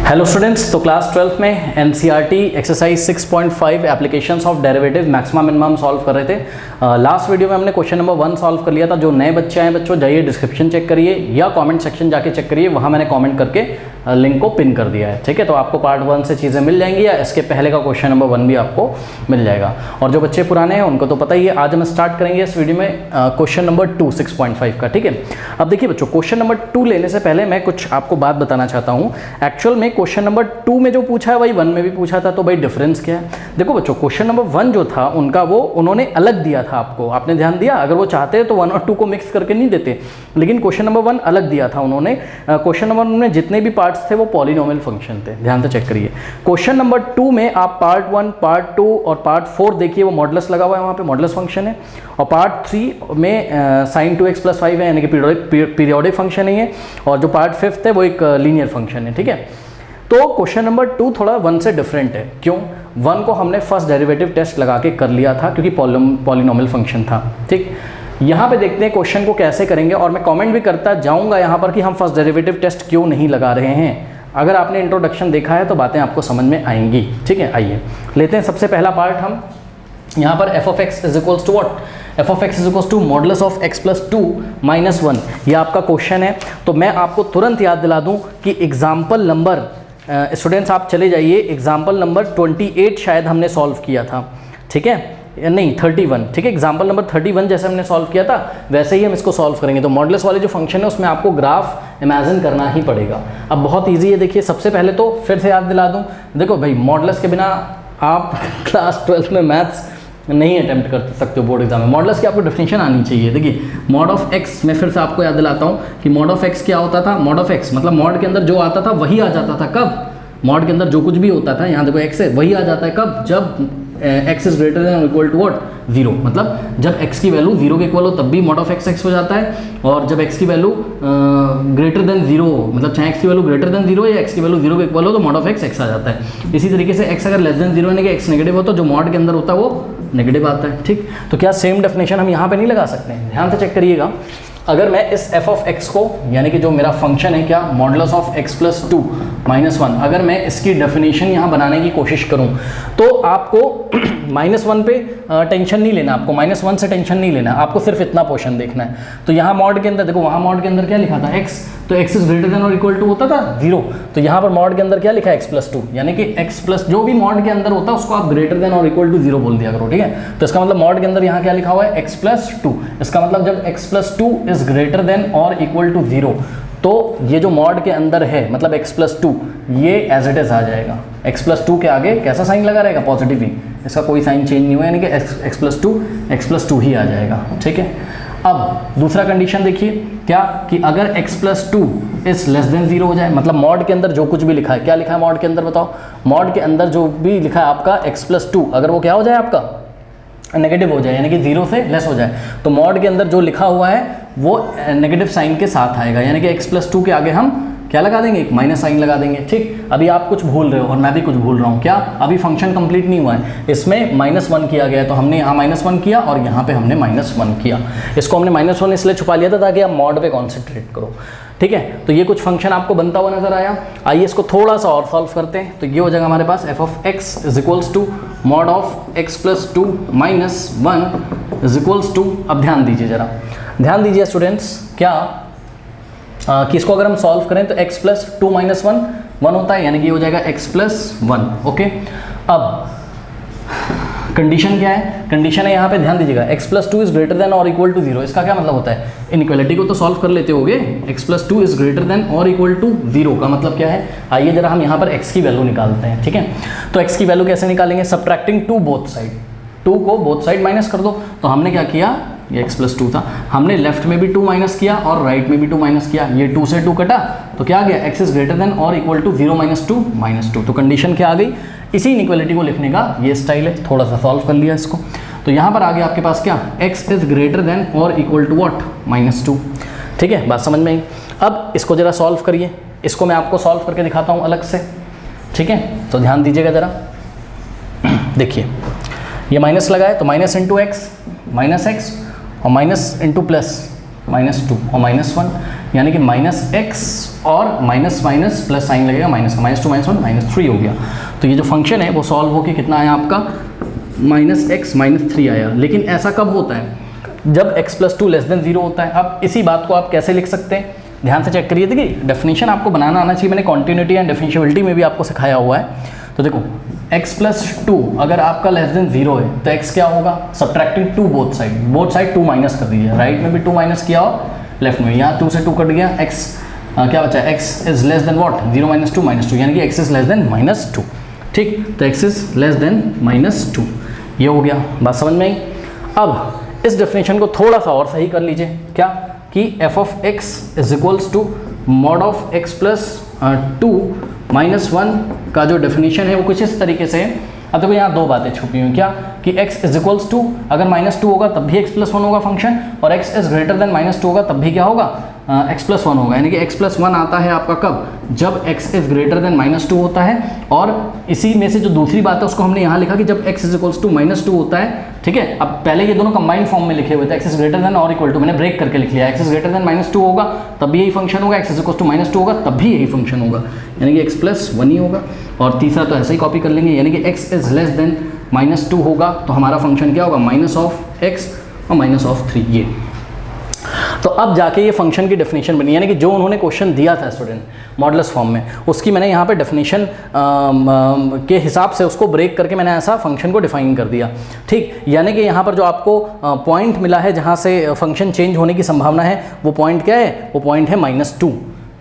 Hello students, तो class 12 में NCERT exercise 6.5 applications of derivative maxima minimum हम solve कर रहे थे। लास्ट वीडियो में हमने क्वेश्चन नंबर 1 सॉल्व कर लिया था। जो नए बच्चे आए बच्चों, जाइए डिस्क्रिप्शन चेक करिए या कमेंट सेक्शन जाके चेक करिए, वहाँ मैंने कमेंट करके लिंक को पिन कर दिया है। ठीक है, तो आपको पार्ट 1 से चीज़ें मिल जाएंगी या इसके पहले का क्वेश्चन नंबर 1 भी आपको मिल जाएगा। और जो बच्चे पुराने हैं उनको तो पता ही है। आज हम स्टार्ट करेंगे इस वीडियो में क्वेश्चन नंबर 2 6.5 का। ठीक है, अब देखिए बच्चों, क्वेश्चन नंबर 2 लेने से पहले मैं कुछ आपको बात बताना चाहता हूँ। एक्चुअल में क्वेश्चन नंबर 2 में जो पूछा है वही 1 में भी पूछा था, तो भाई डिफरेंस क्या है? देखो बच्चों, क्वेश्चन नंबर 1 जो था उनका वो उन्होंने अलग दिया था आपको, आपने ध्यान दिया? अगर वो चाहते तो 1 और 2 को मिक्स करके नहीं देते, लेकिन क्वेश्चन नंबर 1 अलग दिया था उन्होंने। क्वेश्चन नंबर 1 में जितने भी पार्ट्स थे वो पॉलिनोमियल फंक्शन थे। ध्यान से चेक करिए। क्वेश्चन नंबर 2 में आप पार्ट 1, पार्ट 2 और पार्ट 4 देखिए, वो मॉडुलस लगा हुआ है, वहाँ पे मॉडुलस फंक्शन है। और पार्ट 3 में sin 2x + 5 है, यानी कि पीरियोडिक फंक्शन है ये। और जो पार्ट 5 है वो एक लीनियर फंक्शन है। ठीक है, तो क्वेश्चन नंबर 2 थोड़ा 1 से डिफरेंट है। क्यों? 1 को हमने फर्स्ट डेरिवेटिव टेस्ट लगा के कर लिया था क्योंकि पॉलिनोमियल फंक्शन था। ठीक, यहाँ पे देखते हैं क्वेश्चन को कैसे करेंगे। और मैं कमेंट भी करता जाऊँगा यहाँ पर कि हम फर्स्ट डेरिवेटिव टेस्ट क्यों नहीं लगा रहे हैं। अगर आपने इंट्रोडक्शन देखा है तो बातें आपको समझ में आएंगी। ठीक है, आइए लेते हैं सबसे पहला पार्ट हम। यहाँ पर f of x is equals to what? f of x is equals to modulus of x + 2 - 1। ये आपका क्वेश्चन है। तो मैं आपको तुरंत याद दिला दूँ कि एग्जाम्पल नंबर, स्टूडेंट्स आप चले जाइए, एग्जाम्पल नंबर 28 शायद हमने सॉल्व किया था। ठीक है, नहीं 31। ठीक है, एग्जाम्पल नंबर 31 जैसे हमने सॉल्व किया था वैसे ही हम इसको सॉल्व करेंगे। तो मॉडुलस वाले जो फंक्शन है उसमें आपको ग्राफ इमेजिन करना ही पड़ेगा। अब बहुत ईजी है। देखिए, सबसे पहले तो फिर से याद दिला दूँ, देखो भाई, मॉडुलस के बिना आप क्लास 12 में मैथ्स नहीं अटेम्प्ट कर सकते हो बोर्ड एग्जाम में। मॉडुलस की आपको डेफिनेशन आनी चाहिए। देखिए, मॉड ऑफ एक्स, मैं फिर से आपको याद दिलाता हूँ कि मॉड ऑफ एक्स क्या होता था? मॉड ऑफ एक्स मतलब मॉड के अंदर जो आता था वही आ जाता था। कब? मॉड के अंदर जो कुछ भी होता था, यहाँ देखो एक्स है, वही आ जाता है। कब? जब x is greater than equal to what? 0। मतलब जब x की वैल्यू 0 के इक्वल हो तब भी मॉड ऑफ x हो जाता है। और जब x की वैल्यू ग्रेटर देन 0, मतलब चाहे x की वैल्यू ग्रेटर देन 0 या x की वैल्यू 0 के इक्वल हो तो मॉड ऑफ x आ जाता है। इसी तरीके से x अगर लेस देन 0 यानी कि x नेगेटिव हो तो जो मॉड के अंदर होता है वो नेगेटिव आता है। ठीक, तो क्या सेम डेफिनेशन हम यहाँ पे नहीं लगा सकते हैं? ध्यान से चेक करिएगा। अगर मैं इस f of x को, यानी कि जो मेरा फंक्शन है क्या, मॉडुलस ऑफ x + 2 - 1, अगर मैं इसकी डेफिनेशन यहाँ बनाने की कोशिश करूँ तो आपको -1 पे टेंशन नहीं लेना, आपको -1 से टेंशन नहीं लेना, आपको सिर्फ इतना पोर्शन देखना है। तो यहाँ मॉड के अंदर देखो, वहाँ मॉड के अंदर क्या लिखा था? x, तो x इज ग्रेटर देन और इक्वल टू होता था 0। तो यहाँ पर मॉड के अंदर क्या लिखा है? x + 2, यानी कि x प्लस जो भी मॉड के अंदर होता है उसको आप ग्रेटर देन और इक्वल टू 0 बोल दिया करो। ठीक है, तो इसका मतलब मॉड के अंदर यहाँ क्या लिखा हुआ है? x + 2। इसका मतलब जब x + 2 इज ग्रेटर देन और इक्वल टू 0 तो ये जो मॉड के अंदर है मतलब x + 2 ये एज इट इज आ जाएगा। x + 2 के आगे कैसा साइन लगा रहेगा? पॉजिटिव ही, इसका कोई साइन चेंज नहीं हुआ, यानी कि x + 2 ही आ जाएगा। ठीक है, अब दूसरा कंडीशन देखिए क्या, कि अगर x + 2 इज लेस देन 0 हो जाए, मतलब मॉड के अंदर जो कुछ भी लिखा है, क्या लिखा है मॉड के अंदर बताओ? मॉड के अंदर जो भी लिखा है आपका x + 2 अगर वो क्या हो जाए? आपका नेगेटिव हो जाए, यानी कि 0 से लेस हो जाए, तो मॉड के अंदर जो लिखा हुआ है वो नेगेटिव साइन के साथ आएगा, यानी कि x + 2 के आगे हम क्या लगा देंगे? एक माइनस साइन लगा देंगे। ठीक, अभी आप कुछ भूल रहे हो और मैं भी कुछ भूल रहा हूँ। क्या? अभी फंक्शन कंप्लीट नहीं हुआ है, इसमें -1 किया गया है, तो हमने यहाँ -1 किया और यहाँ पे हमने -1 किया। इसको हमने -1 इसलिए छुपा लिया था ताकि आप मॉड पे कॉन्सेंट्रेट करो। ठीक है, तो ये कुछ फंक्शन आपको बनता हुआ नजर आया। आइए इसको थोड़ा सा और सॉल्व करते हैं। तो ये हो जाएगा हमारे पास f of x is equals to mod of x + 2 - 1 is equals to, अब ध्यान दीजिए, जरा ध्यान दीजिए स्टूडेंट्स, क्या कि इसको अगर हम सॉल्व करें तो x + 2 - 1 होता है, यानी कि हो जाएगा x + 1। ओके, अब कंडीशन क्या है? कंडीशन है यहाँ पे, ध्यान दीजिएगा, x + 2 इज ग्रेटर देन और इक्वल टू 0। इसका क्या मतलब होता है? इनइक्वालिटी को तो सॉल्व कर लेते होगे। x + 2 इज ग्रेटर देन और इक्वल टू 0 का मतलब क्या है? आइए जरा हम यहाँ पर x की वैल्यू निकालते हैं। ठीक है, तो x की वैल्यू कैसे निकालेंगे? सब्ट्रैक्टिंग 2 बोथ साइड, 2 को बोथ साइड माइनस कर दो। तो हमने क्या किया, ये x + 2 था, हमने लेफ्ट में भी 2 माइनस किया और राइट में भी 2 माइनस किया। ये 2 से 2 कटा तो क्या आ गया? x इज ग्रेटर देन और इक्वल टू 0 - 2 - 2। तो कंडीशन क्या आ गई? इसी इनइक्वालिटी को लिखने का ये स्टाइल है। थोड़ा सा सॉल्व कर लिया इसको, तो यहाँ पर आ गया आपके पास क्या? x इज ग्रेटर देन और इक्वल टू व्हाट? -2। ठीक है, बात समझ में आई। अब इसको जरा सॉल्व करिए, इसको मैं आपको सॉल्व करके दिखाता हूँ अलग से। ठीक है, तो ध्यान दीजिएगा जरा। देखिए, ये माइनस लगा है तो माइनस इंटू एक्स और माइनस इंटू प्लस -2 और -1, यानी कि माइनस एक्स और माइनस माइनस प्लस साइन लगेगा माइनस का, minus two minus one minus three हो गया। तो ये जो फंक्शन है वो सॉल्व होकर कितना आया आपका, माइनस एक्स माइनस थ्री आया। लेकिन ऐसा कब होता है, जब x plus to less than zero होता है। अब इसी बात को आप कैसे लिख सकते हैं, ध्यान से चेक करिए। देखिए डेफिनेशन आपको बनाना आना चाहिए, मैंने कॉन्टिन्यूटी एंड डिफरेंशिएबिलिटी में भी आपको सिखाया हुआ है। तो देखो x प्लस टू अगर आपका लेस देन जीरो है तो x क्या होगा, subtracting two both side two minus कर दीजिए, राइट में भी टू माइनस किया और लेफ्ट में, यहाँ टू से टू कट गया, x क्या बचा, x is less then what, zero minus two, यानी कि x is less then minus to. ठीक, तो x is less then minus to, ये हो गया, बात समझ में आई। अब इस डेफिनेशन को थोड़ा सा और सही कर लीजिए, क्या कि f of x is equals to mod of x plus two minus one का जो डेफिनेशन है वो कुछ इस तरीके से है। अब देखो यहाँ दो बातें छुपी हुई, क्या कि x इज इक्वल्स टू, अगर माइनस टू होगा तब भी x प्लस वन होगा फंक्शन, और x is greater than minus two होगा तब भी क्या होगा, x प्लस वन होगा। यानी कि x प्लस वन आता है आपका कब, जब x is greater than minus two होता है। और इसी में से जो दूसरी बात है उसको हमने यहाँ लिखा कि जब x is equals to minus two होता है। ठीक है, अब पहले ये दोनों कंबाइंड फॉर्म में लिखे हुए थे, x इज ग्रेटर देन और इक्वल टू, मैंने ब्रेक करके लिख लिया, x is greater than minus two होगा तब भी यही फंक्शन होगा, x is equals to minus two होगा तब भी यही फंक्शन होगा, यानी कि x प्लस वन ही होगा। और तीसरा तो ऐसे ही कॉपी कर लेंगे, यानी कि x is less then minus two होगा तो हमारा फंक्शन क्या होगा, माइनस ऑफ x और माइनस ऑफ थ्री। ये तो अब जाके ये फंक्शन की डेफिनेशन बनी, यानी कि जो उन्होंने क्वेश्चन दिया था स्टूडेंट मॉडुलस फॉर्म में, उसकी मैंने यहाँ पे डेफिनेशन के हिसाब से उसको ब्रेक करके मैंने ऐसा फंक्शन को डिफाइन कर दिया। ठीक, यानी कि यहाँ पर जो आपको पॉइंट मिला है जहाँ से फंक्शन चेंज होने की संभावना है, वो पॉइंट क्या है, वो पॉइंट है माइनस टू।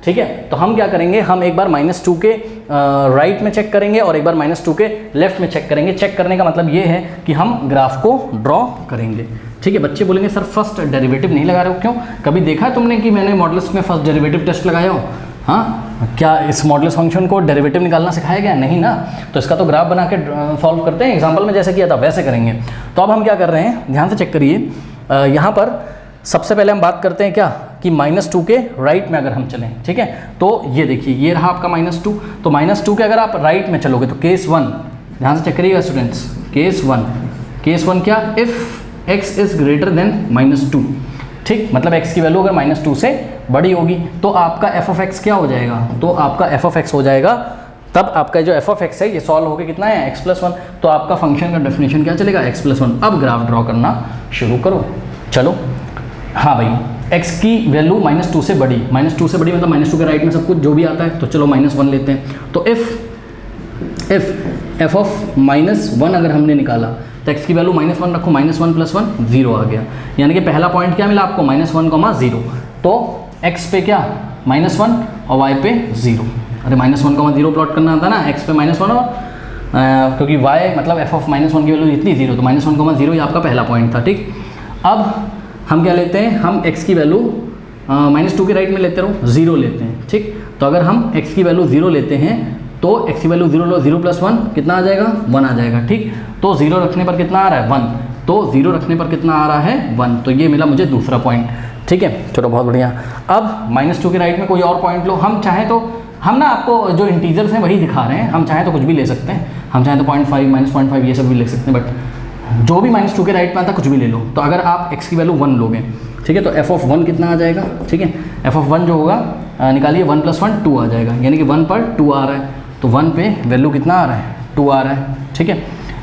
ठीक है, तो हम क्या करेंगे, हम एक बार माइनस टू के राइट में चेक करेंगे और एक बार माइनस टू के लेफ्ट में चेक करेंगे। चेक करने का मतलब ये है कि हम ग्राफ को ड्रॉ करेंगे। ठीक है, बच्चे बोलेंगे सर फर्स्ट डेरिवेटिव नहीं लगा रहे हो, क्यों, कभी देखा है तुमने कि मैंने मॉडुलस में फर्स्ट डेरिवेटिव टेस्ट लगाया हो, हाँ, क्या इस मॉडुलस फंक्शन को डेरिवेटिव निकालना सिखाया गया, नहीं ना। तो इसका तो ग्राफ बना के सॉल्व करते हैं, एग्जाम्पल में जैसे किया था वैसे करेंगे। तो अब हम क्या कर रहे हैं, ध्यान से चेक करिए, यहाँ पर सबसे पहले हम बात करते हैं क्या कि माइनस टू के राइट में अगर हम चलें, ठीक है, तो ये देखिए ये रहा आपका माइनस टू। तो माइनस टू के अगर आप राइट में चलोगे तो केस वन, ध्यान से चेक करिएगा स्टूडेंट्स, केस वन क्या, if x is greater than minus to. ठीक, मतलब x की वैल्यू अगर माइनस टू से बड़ी होगी तो आपका f ऑफ x क्या हो जाएगा, तो आपका f ऑफ x हो जाएगा, तब आपका जो f ऑफ x है ये सॉल्व होकर कितना है, x प्लस वन। तो आपका फंक्शन का डेफिनेशन क्या चलेगा, x प्लस वन। अब ग्राफ ड्रॉ करना शुरू करो, चलो। हाँ भाई, x की वैल्यू माइनस टू से बड़ी, माइनस टू से बड़ी मतलब माइनस टू के राइट में सब कुछ जो भी आता है, तो चलो माइनस वन लेते हैं। तो f ऑफ माइनस वन अगर हमने निकाला तो x की वैल्यू माइनस वन रखो, minus one plus one zero आ गया, यानी कि पहला पॉइंट क्या मिला आपको, माइनस वन कॉमा जीरो। तो x पे क्या, माइनस वन और y पे जीरो। अरे minus one comma zero plot करना आता ना, x पे माइनस वन और क्योंकि y मतलब f ऑफ माइनस वन की वैल्यू इतनी जीरो, तो माइनस वन कॉमा जीरो ये आपका पहला पॉइंट था। ठीक, अब हम क्या लेते हैं, हम x की वैल्यू माइनस टू के राइट में लेते रहो, जीरो लेते हैं। ठीक, तो अगर हम x की वैल्यू जीरो लेते हैं तो x की वैल्यू जीरो लो, जीरो प्लस वन कितना आ जाएगा, वन आ जाएगा। ठीक, तो जीरो रखने पर कितना आ रहा है, वन, तो जीरो रखने पर कितना आ रहा है, वन। तो ये मिला मुझे दूसरा पॉइंट। ठीक है, चलो बहुत बढ़िया। अब माइनस टू के राइट में कोई और पॉइंट लो, हम चाहें तो, हम ना आपको जो इंटीजर्स हैं वही दिखा रहे हैं, हम चाहें तो कुछ भी ले सकते हैं, हम चाहें तो 0.5 माइनस 0.5 ये सब भी ले सकते हैं, बट जो भी माइनस टू के राइट में आता कुछ भी ले लो। तो अगर आप x की वैल्यू वन लोगे, ठीक है, तो f ऑफ वन कितना आ जाएगा, ठीक है, f ऑफ वन जो होगा निकालिए, वन प्लस वन टू आ जाएगा, यानी कि वन पर टू आ रहा है, तो वन पे वैल्यू कितना आ रहा है, टू आ रहा है। ठीक है,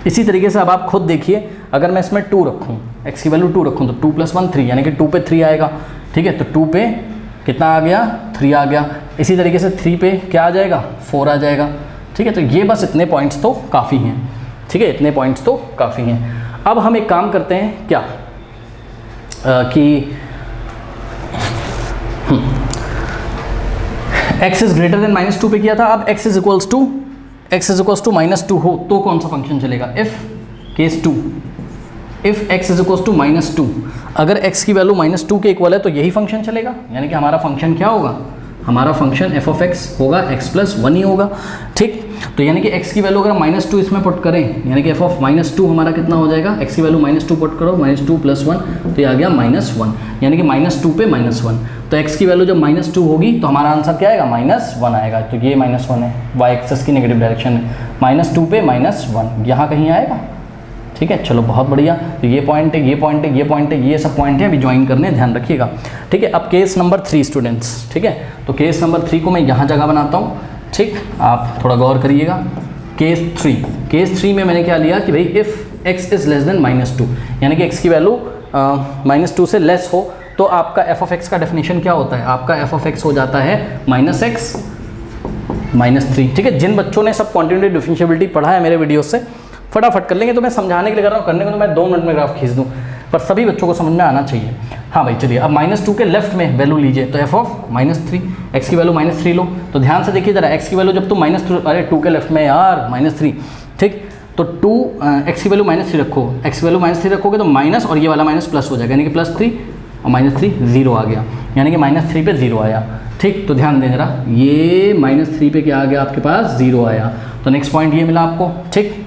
इसी तरीके से अब आप खुद देखिए, अगर मैं इसमें टू रखूँ, x की वैल्यू टू रखूँ तो टू प्लस वन थ्री, यानी कि टू पे थ्री आएगा। ठीक है, तो टू पे कितना आ गया, थ्री आ गया। इसी तरीके से थ्री पे क्या आ जाएगा, फोर आ जाएगा। ठीक है, तो ये बस इतने पॉइंट्स तो काफ़ी हैं। ठीक है, इतने पॉइंट्स तो काफ़ी हैं। अब हम एक काम करते हैं क्या कि x is greater than minus two पे किया था, अब x is equals to minus two हो तो कौन सा फंक्शन चलेगा, if case two, if x is equals to minus two, अगर x की वैल्यू माइनस टू के इक्वल है तो यही फंक्शन चलेगा, यानी कि हमारा फंक्शन क्या होगा, हमारा फंक्शन f ऑफ x होगा x प्लस वन ही होगा। ठीक, तो यानी कि x की वैल्यू अगर माइनस टू इसमें पुट करें, यानी कि f ऑफ माइनस टू हमारा कितना हो जाएगा, x की वैल्यू माइनस टू पुट करो, माइनस टू प्लस वन, तो ये आ गया माइनस वन, यानी कि माइनस टू पे माइनस वन। तो x की वैल्यू जब माइनस टू होगी तो हमारा आंसर क्या आएगा, माइनस वन आएगा। तो ये माइनस वन है, y एक्सेस की नेगेटिव डायरेक्शन है, माइनस टू पे माइनस वन यहाँ कहीं आएगा। ठीक है, चलो बहुत बढ़िया। तो ये पॉइंट है, ये पॉइंट है, ये पॉइंट है, ये सब पॉइंट है, अभी ज्वाइन करने हैं, ध्यान रखिएगा। ठीक है, अब केस नंबर 3 स्टूडेंट्स। ठीक है, तो केस नंबर 3 को मैं यहाँ जगह बनाता हूँ। ठीक, आप थोड़ा गौर करिएगा। केस 3 में मैंने क्या लिया कि भाई if x is less then -2, यानी कि x की वैल्यू -2 से लेस हो तो आपका f(x) का डेफिनेशन क्या होता है? आपका f(x) हो जाता है -x -3। ठीक है, जिन बच्चों ने सब क्वांटिटेटिव डिफरेंशिएबिलिटी पढ़ा है मेरे वीडियो से फटाफट कर लेंगे। तो मैं समझाने के लिए कर रहा हूँ, करने को तो मैं 2 मिनट में ग्राफ खींच दूँ, पर सभी बच्चों को समझ में आना चाहिए। हाँ भाई चलिए, अब -2 के लेफ्ट में वैल्यू लीजिए, तो f(-3), x की वैल्यू -3 लो। तो ध्यान से देखिए जरा, x की वैल्यू जब तुम -2 के लेफ्ट में यार -3, ठीक, तो x की वैल्यू -3 रखो, x की वैल्यू -3 रखोगे तो माइनस और ये वाला माइनस प्लस हो जाएगा, यानी कि +3 और -3 0 आ गया, यानी कि -3 पे 0 आया। ठीक, तो ध्यान दें जरा, ये -3 पे क्या आ गया आपके पास? 0 आया। तो नेक्स्ट पॉइंट ये मिला आपको। ठीक,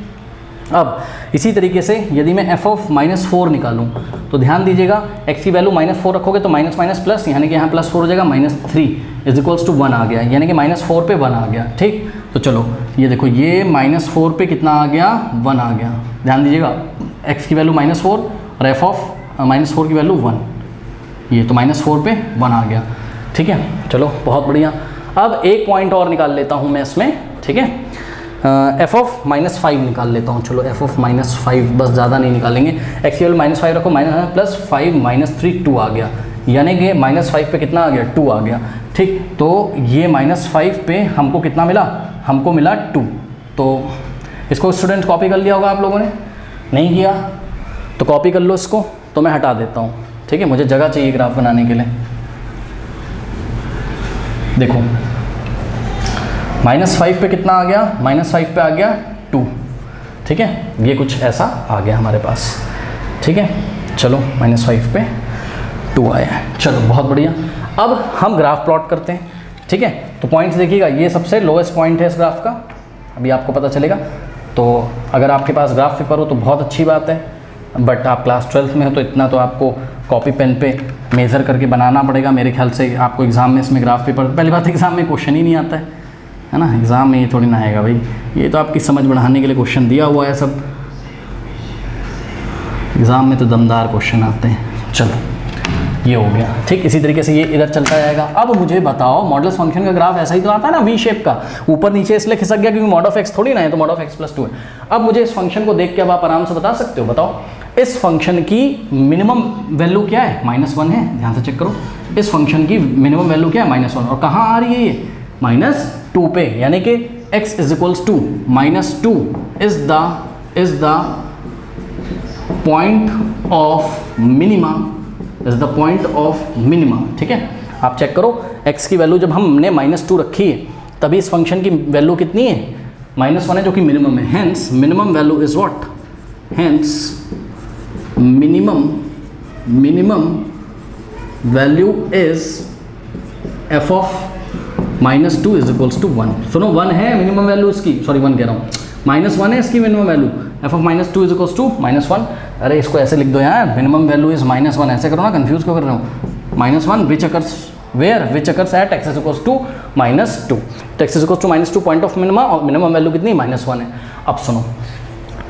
अब इसी तरीके से यदि मैं f(-4) निकालूं तो ध्यान दीजिएगा, x की वैल्यू -4 रखोगे तो माइनस माइनस प्लस, यानी कि यहाँ +4 हो जाएगा, -3 = 1 आ गया, यानी कि -4 पे 1 आ गया। ठीक, तो चलो ये देखो, ये -4 पे कितना आ गया? 1 आ गया। ध्यान दीजिएगा, x की वैल्यू -4 और f(-4) की वैल्यू 1, ये तो -4 पे 1 आ गया। ठीक है, चलो बहुत बढ़िया। अब एक पॉइंट और निकाल लेता हूँ मैं इसमें। ठीक है, f(-5) निकाल लेता हूँ। चलो f(-5), बस ज़्यादा नहीं निकालेंगे। x की वैल्यू -5 रखो, -5 -3 2 आ गया, यानी कि -5 पे कितना आ गया? 2 आ गया। ठीक, तो ये -5 पे हमको कितना मिला? हमको मिला 2। तो इसको स्टूडेंट कॉपी कर लिया होगा आप लोगों ने, नहीं किया तो कॉपी कर लो इसको, तो मैं हटा देता हूँ। ठीक है, मुझे जगह चाहिए ग्राफ बनाने के लिए। देखो -5 पे कितना आ गया? -5 पे आ गया 2। ठीक है, ये कुछ ऐसा आ गया हमारे पास। ठीक है, चलो -5 पे 2 आया है, चलो बहुत बढ़िया। अब हम ग्राफ प्लॉट करते हैं। ठीक है, तो पॉइंट्स देखिएगा, ये सबसे लोएस्ट पॉइंट है इस ग्राफ का, अभी आपको पता चलेगा। तो अगर आपके पास ग्राफ पेपर हो तो बहुत अच्छी बात है, बट आप क्लास 12th में हो तो इतना तो आपको कॉपी पेन पे मेज़र करके बनाना पड़ेगा। मेरे ख्याल से आपको एग्ज़ाम में इसमें ग्राफ पेपर, पहली बात एग्ज़ाम में क्वेश्चन ही नहीं आता है ना, एग्ज़ाम में ये थोड़ी ना आएगा भाई, ये तो आपकी समझ बढ़ाने के लिए क्वेश्चन दिया हुआ है सब, एग्ज़ाम में तो दमदार क्वेश्चन आते हैं। चलो ये हो गया। ठीक, इसी तरीके से ये इधर चलता जाएगा। अब मुझे बताओ, मॉडुलस फंक्शन का ग्राफ ऐसा ही तो आता है ना, वी शेप का, ऊपर नीचे इसलिए खिसक गया क्योंकि mod of x थोड़ी ना है, तो mod of x + 2 है। अब मुझे इस फंक्शन को देख के अब आप आराम से बता सकते हो, बताओ इस फंक्शन की मिनिमम वैल्यू क्या है? -1 है, ध्यान से चेक करो। इस फंक्शन की मिनिमम वैल्यू क्या है? -1, और कहाँ आ रही है ये? -2 पे, यानी कि x = -2 is the point of minima, is the point of minima. ठीक है, आप चेक करो, x की वैल्यू जब हमने -2 रखी है तभी इस फंक्शन की वैल्यू कितनी है? -1 है, जो कि मिनिमम है। Hence minimum value is what? Hence minimum value is f(-2) = 1। सुनो, 1 है मिनिमम वैल्यू इसकी, सॉरी 1 कह रहा हूँ, -1 है इसकी मिनिमम वैल्यू, f(-2) = -1। अरे इसको ऐसे लिख दो यार, मिनिमम वैल्यू इज -1, ऐसे करो ना, कंफ्यूज क्यों कर रहे हो? -1 which occurs where? Which occurs at x = -2। तो x = -2 पॉइंट ऑफ मिनिमा, और मिनिमम वैल्यू कितनी? -1 है। अब सुनो,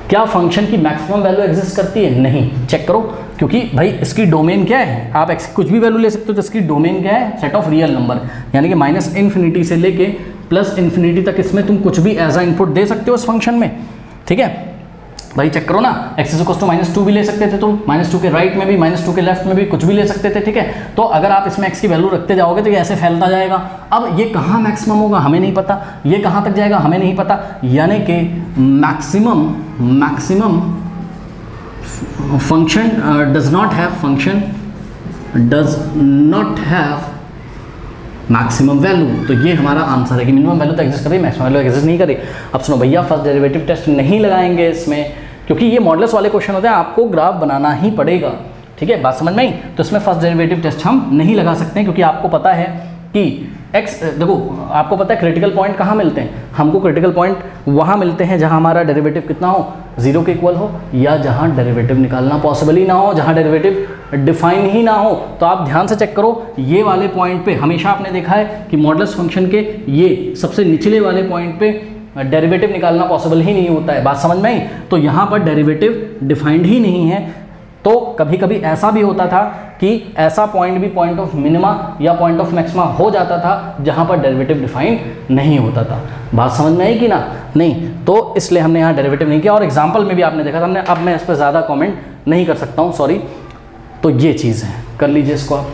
क्या फंक्शन की मैक्सिमम वैल्यू एग्जिस्ट करती है? नहीं। चेक करो, क्योंकि भाई इसकी डोमेन क्या है? आप x कुछ भी वैल्यू ले सकते हो, तो इसकी डोमेन क्या है? सेट ऑफ रियल नंबर, यानी कि -∞ से लेके +∞ तक इसमें तुम कुछ भी एज अ इनपुट दे सकते हो इस फंक्शन में। ठीक है भाई, चेक करो ना, x = -2 भी ले सकते थे तुम, -2 के राइट में भी, -2 के लेफ्ट में भी, कुछ भी ले सकते थे। ठीक है, तो अगर आप इसमें x की वैल्यू रखते जाओगे तो ये ऐसे फैलता जाएगा। अब ये कहाँ मैक्सिमम होगा हमें नहीं पता, ये कहाँ तक जाएगा हमें नहीं पता, यानी कि maximum function does not have maximum value. तो ये हमारा आंसर है कि मिनिमम वैल्यू तो एग्जिस्ट कर रही है, मैक्सिमम वैल्यू एग्जिस्ट नहीं कर रही। अब सुनो भैया, फर्स्ट डेरिवेटिव टेस्ट नहीं लगाएंगे इसमें, क्योंकि ये मॉडल्स वाले क्वेश्चन होते हैं, आपको ग्राफ बनाना ही पड़ेगा। ठीक है, बात समझ में आई? तो इसमें फर्स्ट डेरिवेटिव टेस्ट हम नहीं लगा सकते हैं, क्योंकि आपको पता है कि x, देखो आपको पता है क्रिटिकल पॉइंट कहाँ मिलते हैं? हमको क्रिटिकल पॉइंट वहाँ मिलते हैं जहाँ हमारा डेरिवेटिव कितना हो? 0 के इक्वल हो, या जहाँ डेरिवेटिव निकालना पॉसिबल ही ना हो, जहाँ डेरिवेटिव डिफाइन ही ना हो। तो आप ध्यान से चेक करो, ये वाले पॉइंट पे हमेशा आपने देखा है कि मॉडुलस फंक्शन के ये सबसे निचले वाले पॉइंट पे डेरिवेटिव निकालना पॉसिबल ही नहीं होता है। बात समझ में आई? तो यहाँ पर डेरिवेटिव डिफाइंड ही नहीं है। तो कभी कभी ऐसा भी होता था कि ऐसा पॉइंट भी पॉइंट ऑफ मिनिमा या पॉइंट ऑफ मैक्सिमा हो जाता था जहाँ पर डेरिवेटिव डिफाइंड नहीं होता था। बात समझ में आई कि ना? नहीं, तो इसलिए हमने यहाँ डेरिवेटिव नहीं किया और एग्जाम्पल में भी आपने देखा था हमने। अब मैं इस पर ज़्यादा कॉमेंट नहीं कर सकता हूँ, सॉरी। तो ये चीज़ है, कर लीजिए इसको आप।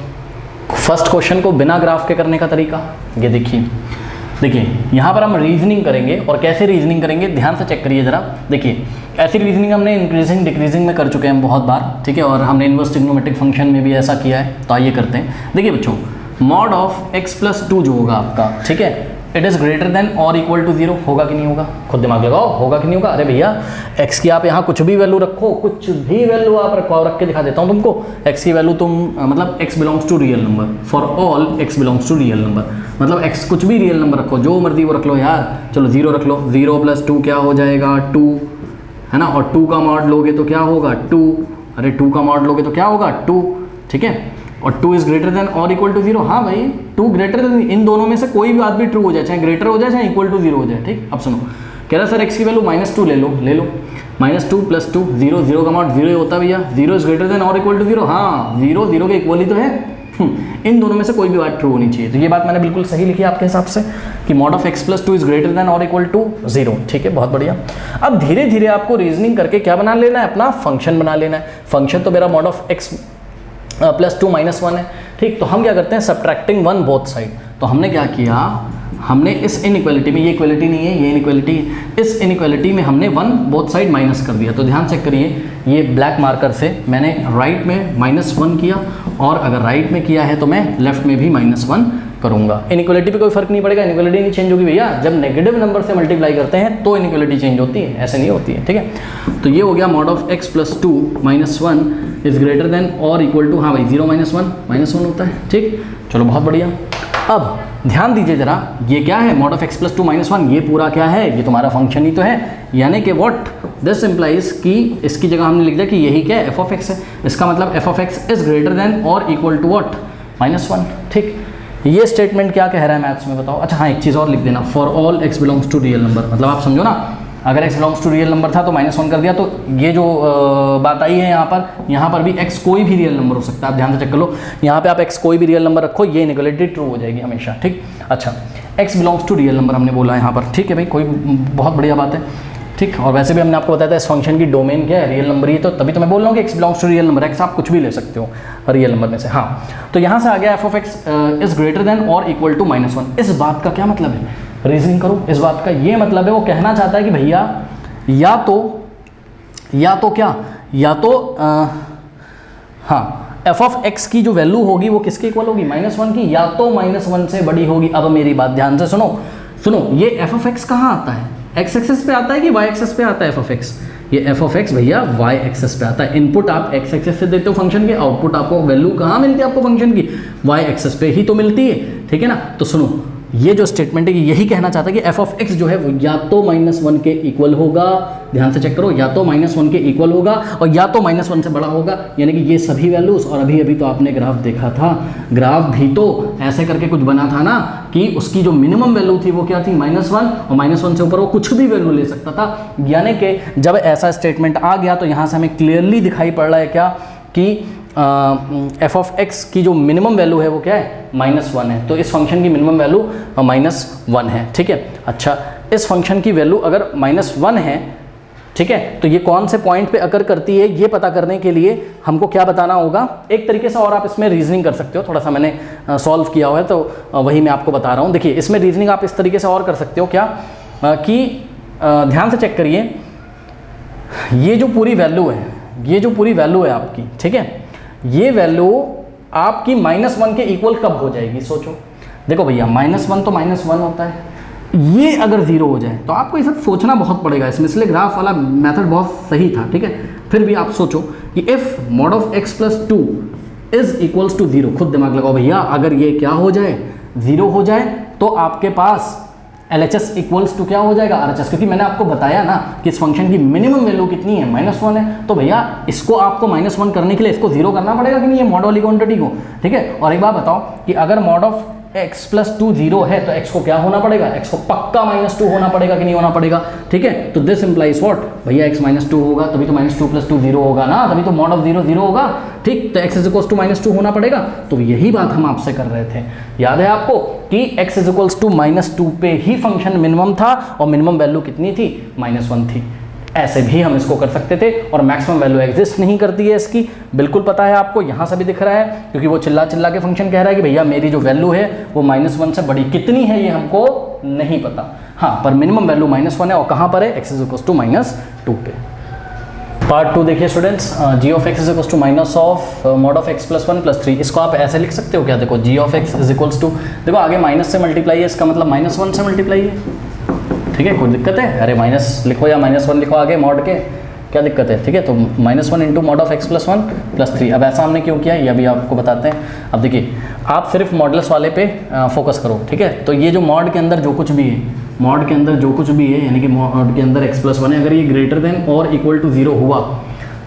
फर्स्ट क्वेश्चन को बिना ग्राफ के करने का तरीका ये देखिए यहाँ पर हम रीजनिंग करेंगे। और कैसे रीजनिंग करेंगे ध्यान से चेक करिए ज़रा। देखिए ऐसी रीजनिंग हमने इंक्रीजिंग डिक्रीजिंग में कर चुके हैं बहुत बार, ठीक है, और हमने इनवर्स ट्रिग्नोमेट्रिक फंक्शन में भी ऐसा किया है। तो आइए करते हैं। देखिए बच्चों, मॉड ऑफ x+2 जो होगा आपका, ठीक है, इट इज़ ग्रेटर देन और इक्वल टू 0 होगा कि नहीं होगा? खुद दिमाग लगाओ, होगा कि नहीं होगा? अरे भैया x की आप यहाँ कुछ भी वैल्यू रखो, कुछ भी वैल्यू आप रखो, रख के दिखा देता हूँ तुमको। x की वैल्यू तुम मतलब x belongs to real number, for all x belongs to real number, मतलब x कुछ भी रियल नंबर रखो, जो मर्जी वो रख लो यार। चलो 0 रख लो, 0 + 2 क्या हो जाएगा? 2, है ना। और 2 का मॉड लोगे तो क्या होगा? 2। अरे 2 का मॉड लोगे तो क्या होगा? 2, ठीक है। और 2 इज ग्रेटर देन और इक्वल टू 0। हाँ भाई, 2 ग्रेटर देन, इन दोनों में से कोई भी बात भी ट्रू हो जाए, चाहे ग्रेटर हो जाए चाहे इक्वल टू 0 हो जाए, ठीक। अब सुनो, कह रहा सर x की वैल्यू -2 ले लो -2 + 2 0, 0 का मॉड 0 ही होता है भैया। 0 इज ग्रेटर देन और इक्वल टू 0। हाँ, 0 0 के इक्वल ही तो है। इन दोनों में से कोई भी बात ट्रू होनी चाहिए। तो ये बात मैंने बिल्कुल सही लिखी आपके हिसाब से कि mod of x+2 is greater than और इक्वल टू 0, ठीक है, बहुत बढ़िया। अब धीरे धीरे आपको रीजनिंग करके क्या बना लेना है? अपना फंक्शन बना लेना है। फंक्शन तो मेरा मॉड ऑफ x+2 -1 है, ठीक। तो हम क्या करते हैं? Subtracting 1 both side. तो हमने क्या किया? हमने इस इनइक्वालिटी में, ये इक्वालिटी नहीं है, ये इनइक्वालिटी, इस इनइक्वालिटी में हमने 1 बोथ साइड माइनस कर दिया। तो ध्यान चेक करिए, ये ब्लैक मार्कर से मैंने राइट में -1 किया, और अगर राइट में किया है तो मैं लेफ्ट में भी -1 करूंगा। इनइक्वालिटी पे कोई फर्क नहीं पड़ेगा, इनइक्वालिटी नहीं चेंज होगी भैया। जब नेगेटिव नंबर से मल्टीप्लाई करते हैं तो इनइक्वालिटी चेंज होती है, ऐसे नहीं होती है, ठीक है। तो ये हो गया mod of x+2 -1 is greater than और इक्वल टू, हाँ भाई 0 -1 होता है, ठीक। चलो बहुत बढ़िया। अब ध्यान दीजिए जरा, ये क्या है? मॉड ऑफ x+2 -1, ये पूरा क्या है? ये तुम्हारा फंक्शन ही तो है। यानी कि व्हाट दिस इम्प्लाइज कि इसकी जगह हमने लिख दिया कि यही क्या है? f(x) है। इसका मतलब f(x) इज ग्रेटर देन और इक्वल टू व्हाट? -1, ठीक। ये स्टेटमेंट क्या कह रहा है मैथ्स में बताओ? अच्छा हाँ, एक चीज़ और लिख देना, for all x belongs to real number. मतलब आप समझो ना, अगर x बिलोंग्स टू रियल नंबर था तो -1 कर दिया, तो ये जो बात आई है यहाँ पर भी x कोई भी रियल नंबर हो सकता है। आप ध्यान से चेक कर लो, यहाँ पे आप x कोई भी रियल नंबर रखो, ये इनइक्वालिटी ट्रू हो जाएगी हमेशा, ठीक। अच्छा, x belongs to real number हमने बोला है यहाँ पर, ठीक है भाई, कोई बहुत बढ़िया बात है, ठीक। और वैसे भी हमने आपको बताया था इस फंक्शन की डोमेन क्या है? रियल नंबर ही, तो तभी तो मैं बोल रहा हूँ कि x belongs to real number. x आप कुछ भी ले सकते हो रियल नंबर में से। हाँ, तो यहाँ से आ गया f(x) इज ग्रेटर देन और इक्वल टू -1। इस बात का क्या मतलब है? रीजनिंग करो। इस बात का ये मतलब है, वो कहना चाहता है कि भैया या तो क्या, या तो हाँ, f(x) की जो वैल्यू होगी वो किसके इक्वल होगी? -1 की, या तो -1 से बड़ी होगी। अब मेरी बात ध्यान से सुनो, ये f(x) कहाँ आता है? x एक्सिस पे आता है कि y एक्सिस पे आता है f(x)? ये f(x) भैया y एक्सिस पे आता है। इनपुट आप x एक्सिस से देते हो फंक्शन के, आउटपुट आपको वैल्यू कहाँ मिलती है आपको फंक्शन की? y एक्सिस पे ही तो मिलती है, ठीक है ना। तो सुनो, ये जो स्टेटमेंट है यही कहना चाहता है कि f(x) जो है वो या तो -1 के इक्वल होगा, ध्यान से चेक करो, या तो -1 के इक्वल होगा और या तो -1 से बड़ा होगा। यानी कि ये सभी वैल्यूज, और अभी तो आपने ग्राफ देखा था, ग्राफ भी तो ऐसे करके कुछ बना था ना कि उसकी जो मिनिमम वैल्यू थी वो क्या थी? -1, और -1 से ऊपर वो कुछ भी वैल्यू ले सकता था। यानी कि जब ऐसा स्टेटमेंट आ गया तो यहाँ से हमें क्लियरली दिखाई पड़ रहा है क्या कि f(x) की जो मिनिमम वैल्यू है वो क्या है? -1 है। तो इस फंक्शन की मिनिमम वैल्यू -1 है, ठीक है। अच्छा, इस फंक्शन की वैल्यू अगर -1 है, ठीक है, तो ये कौन से पॉइंट पे अकर करती है ये पता करने के लिए हमको क्या बताना होगा? एक तरीके से और आप इसमें रीजनिंग कर सकते हो, थोड़ा सा मैंने सॉल्व किया हुआ है तो वही मैं आपको बता रहा हूँ। देखिए, इसमें रीजनिंग आप इस तरीके से और कर सकते हो क्या कि ध्यान से चेक करिए, ये जो पूरी वैल्यू है आपकी, ठीक है, ये वैल्यू आपकी -1 के इक्वल कब हो जाएगी? सोचो। देखो भैया, -1 तो -1 होता है, ये अगर 0 हो जाए तो आपको ये सब सोचना बहुत पड़ेगा इसमें, इसलिए ग्राफ वाला मेथड बहुत सही था, ठीक है। फिर भी आप सोचो कि if mod of x+2 is equals to 0, खुद दिमाग लगाओ भैया, अगर ये क्या हो जाए? 0 हो जाए तो आपके पास LHS इक्वल्स टू क्या हो जाएगा? RHS, क्योंकि मैंने आपको बताया ना कि इस फंक्शन की मिनिमम वैल्यू कितनी है? -1 है। तो भैया इसको आपको -1 करने के लिए इसको 0 करना पड़ेगा कि नहीं, ये मॉड वाली क्वांटिटी को, ठीक है। और एक बात बताओ कि अगर mod of x plus to 0 है तो x को क्या होना पड़ेगा, x को पक्का -2 होना पड़ेगा कि नहीं होना पड़ेगा, ठीक है। तो दिस इम्प्लाइज व्हाट, भैया x -2 होगा तभी तो -2 + 2 0 होगा ना, तभी तो mod ऑफ 0 0 होगा, ठीक। तो x = -2 होना पड़ेगा। तो यही बात हम आपसे कर रहे थे, याद है आपको कि x = -2 पे ही फंक्शन मिनिमम था और मिनिमम वैल्यू कितनी थी, -1 थी। ऐसे भी हम इसको कर सकते थे और मैक्सिमम वैल्यू एग्जिस्ट नहीं करती है इसकी, बिल्कुल पता है आपको, यहाँ से भी दिख रहा है क्योंकि वो चिल्ला चिल्ला के फंक्शन कह रहा है कि भैया मेरी जो वैल्यू है वो -1 से बड़ी कितनी है ये हमको नहीं पता, हाँ पर मिनिमम वैल्यू -1 है और कहाँ पर है, x = -2 पे। पार्ट 2 देखिए students, g of x = mod of x + 1 + 3। इसको आप ऐसे लिख सकते हो क्या, देखो g of x = देखो आगे माइनस से मल्टीप्लाई है, इसका मतलब -1 से मल्टीप्लाई है, ठीक है। कोई दिक्कत है, अरे माइनस लिखो या -1 लिखो आगे मॉड के, क्या दिक्कत है, ठीक है। तो -1 × mod of x + 1 + 3। अब ऐसा हमने क्यों किया ये अभी आपको बताते हैं। अब देखिए आप सिर्फ मॉडल्स वाले पे फोकस करो, ठीक है। तो ये जो मॉड के अंदर जो कुछ भी है, मॉड के अंदर जो कुछ भी है यानी कि मॉड के अंदर x + 1 है, अगर ये ग्रेटर देन और इक्वल टू 0 हुआ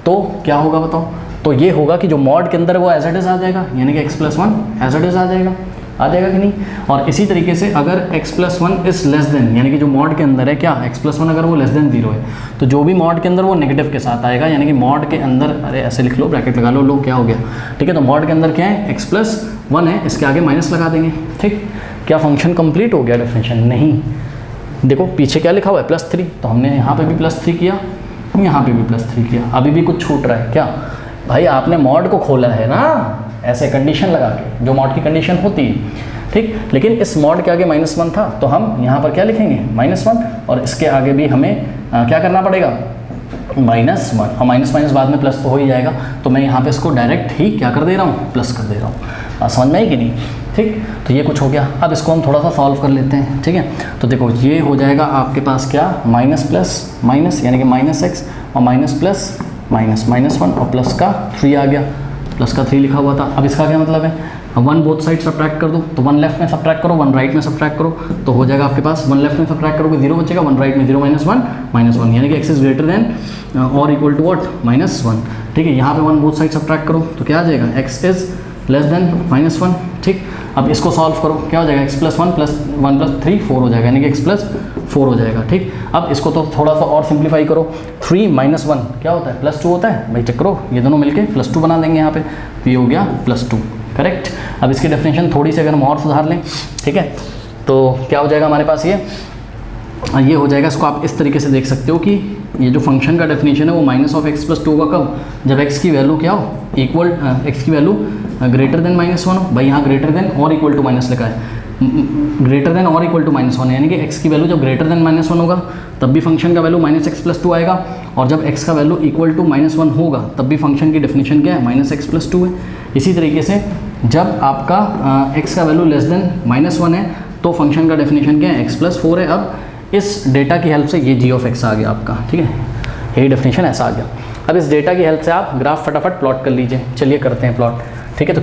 तो क्या होगा बताओ, तो ये होगा कि जो मॉड के अंदर वो एज इट इज आ जाएगा, यानी कि x + 1 एज इट इज आ जाएगा कि नहीं। और इसी तरीके से अगर x + 1 इज लेस देन, यानी कि जो मॉड के अंदर है क्या, x + 1 अगर वो लेस देन 0 है तो जो भी मॉड के अंदर वो नेगेटिव के साथ आएगा, यानी कि मॉड के अंदर, अरे ऐसे लिख लो ब्रैकेट लगा लो, क्या हो गया, ठीक है। तो मॉड के अंदर क्या है, x + 1 है, इसके आगे माइनस लगा देंगे, ठीक। क्या फंक्शन कंप्लीट हो गया डेफिनेशन, नहीं। देखो पीछे क्या लिखा हुआ है +3, तो हमने यहाँ पे भी +3 किया, यहाँ पे भी +3 किया, अभी भी कुछ छूट रहा है क्या, भाई आपने मॉड को खोला है ना, ऐसे कंडीशन लगा के जो मॉड की कंडीशन होती है, ठीक। लेकिन इस मॉड के आगे -1 था तो हम यहाँ पर क्या लिखेंगे, -1, और इसके आगे भी हमें क्या करना पड़ेगा, -1, और माइनस बाद में प्लस तो हो ही जाएगा, तो मैं यहाँ पे इसको डायरेक्ट ही क्या कर दे रहा हूँ, प्लस कर दे रहा हूँ। समझ में आई कि नहीं, ठीक। तो ये कुछ हो गया। अब इसको हम थोड़ा सा सॉल्व कर लेते हैं, ठीक है। तो देखो ये हो जाएगा आपके पास क्या, माइनस प्लस माइनस यानी कि -x और माइनस प्लस माइनस -1 और प्लस का 3 आ गया, प्लस का 3 लिखा हुआ था। अब इसका क्या मतलब है, 1 बोथ साइड सब्ट्रैक्ट कर दो, तो 1 लेफ्ट में सब्ट्रैक्ट करो, 1 राइट में सब्ट्रैक्ट करो, तो हो जाएगा आपके पास 1 लेफ्ट में सब्ट्रैक्ट करोगे 0 बचेगा, 1 राइट में 0 -1 यानी कि x इज ग्रेटर देन और इक्वल टू व्हाट, -1, ठीक है। यहाँ पे 1 बोथ साइड सब्ट्रैक्ट करो तो क्या आ जाएगा, x इज लेस देन -1, ठीक। अब इसको सॉल्व करो, क्या हो जाएगा, x + 1 + 1 + 3 4 हो जाएगा, यानी कि x + 4 हो जाएगा, ठीक। अब इसको तो थोड़ा सा और सिंप्लीफाई करो, 3 - 1 क्या होता है, +2 होता है, भाई चेक करो, ये दोनों मिलके +2 बना देंगे यहाँ पे, तो ये हो गया +2, करेक्ट। अब इसकी डेफिनेशन थोड़ी सी अगर हम और सुधार लें, ठीक है, तो क्या हो जाएगा हमारे पास, ये हो जाएगा। इसको आप इस तरीके से देख सकते हो कि ये जो फंक्शन का डेफिनेशन है वो -(x + 2) होगा कब, जब x की वैल्यू क्या हो, इक्वल x की वैल्यू ग्रेटर देन -1 हो। भाई यहाँ ग्रेटर देन और इक्वल टू माइनस लिखा है, ग्रेटर देन और इक्वल टू -1 यानी कि x की वैल्यू जब ग्रेटर देन -1 होगा तब भी फंक्शन का वैल्यू -x + 2 आएगा, और जब x का वैल्यू इक्वल टू -1 होगा तब भी फंक्शन की डेफिनेशन क्या है, -x + 2 है। इसी तरीके से जब आपका x का वैल्यू लेस देन -1 है तो फंक्शन का डेफिनेशन क्या है, x + 4 है। अब इस डेटा की हेल्प से ये g of x आ गया आपका, ठीक है, यही डेफिनेशन ऐसा आ गया। अब इस डेटा की हेल्प से आप ग्राफ फटाफट प्लॉट कर लीजिए, चलिए करते हैं प्लॉट, ठीक है। तो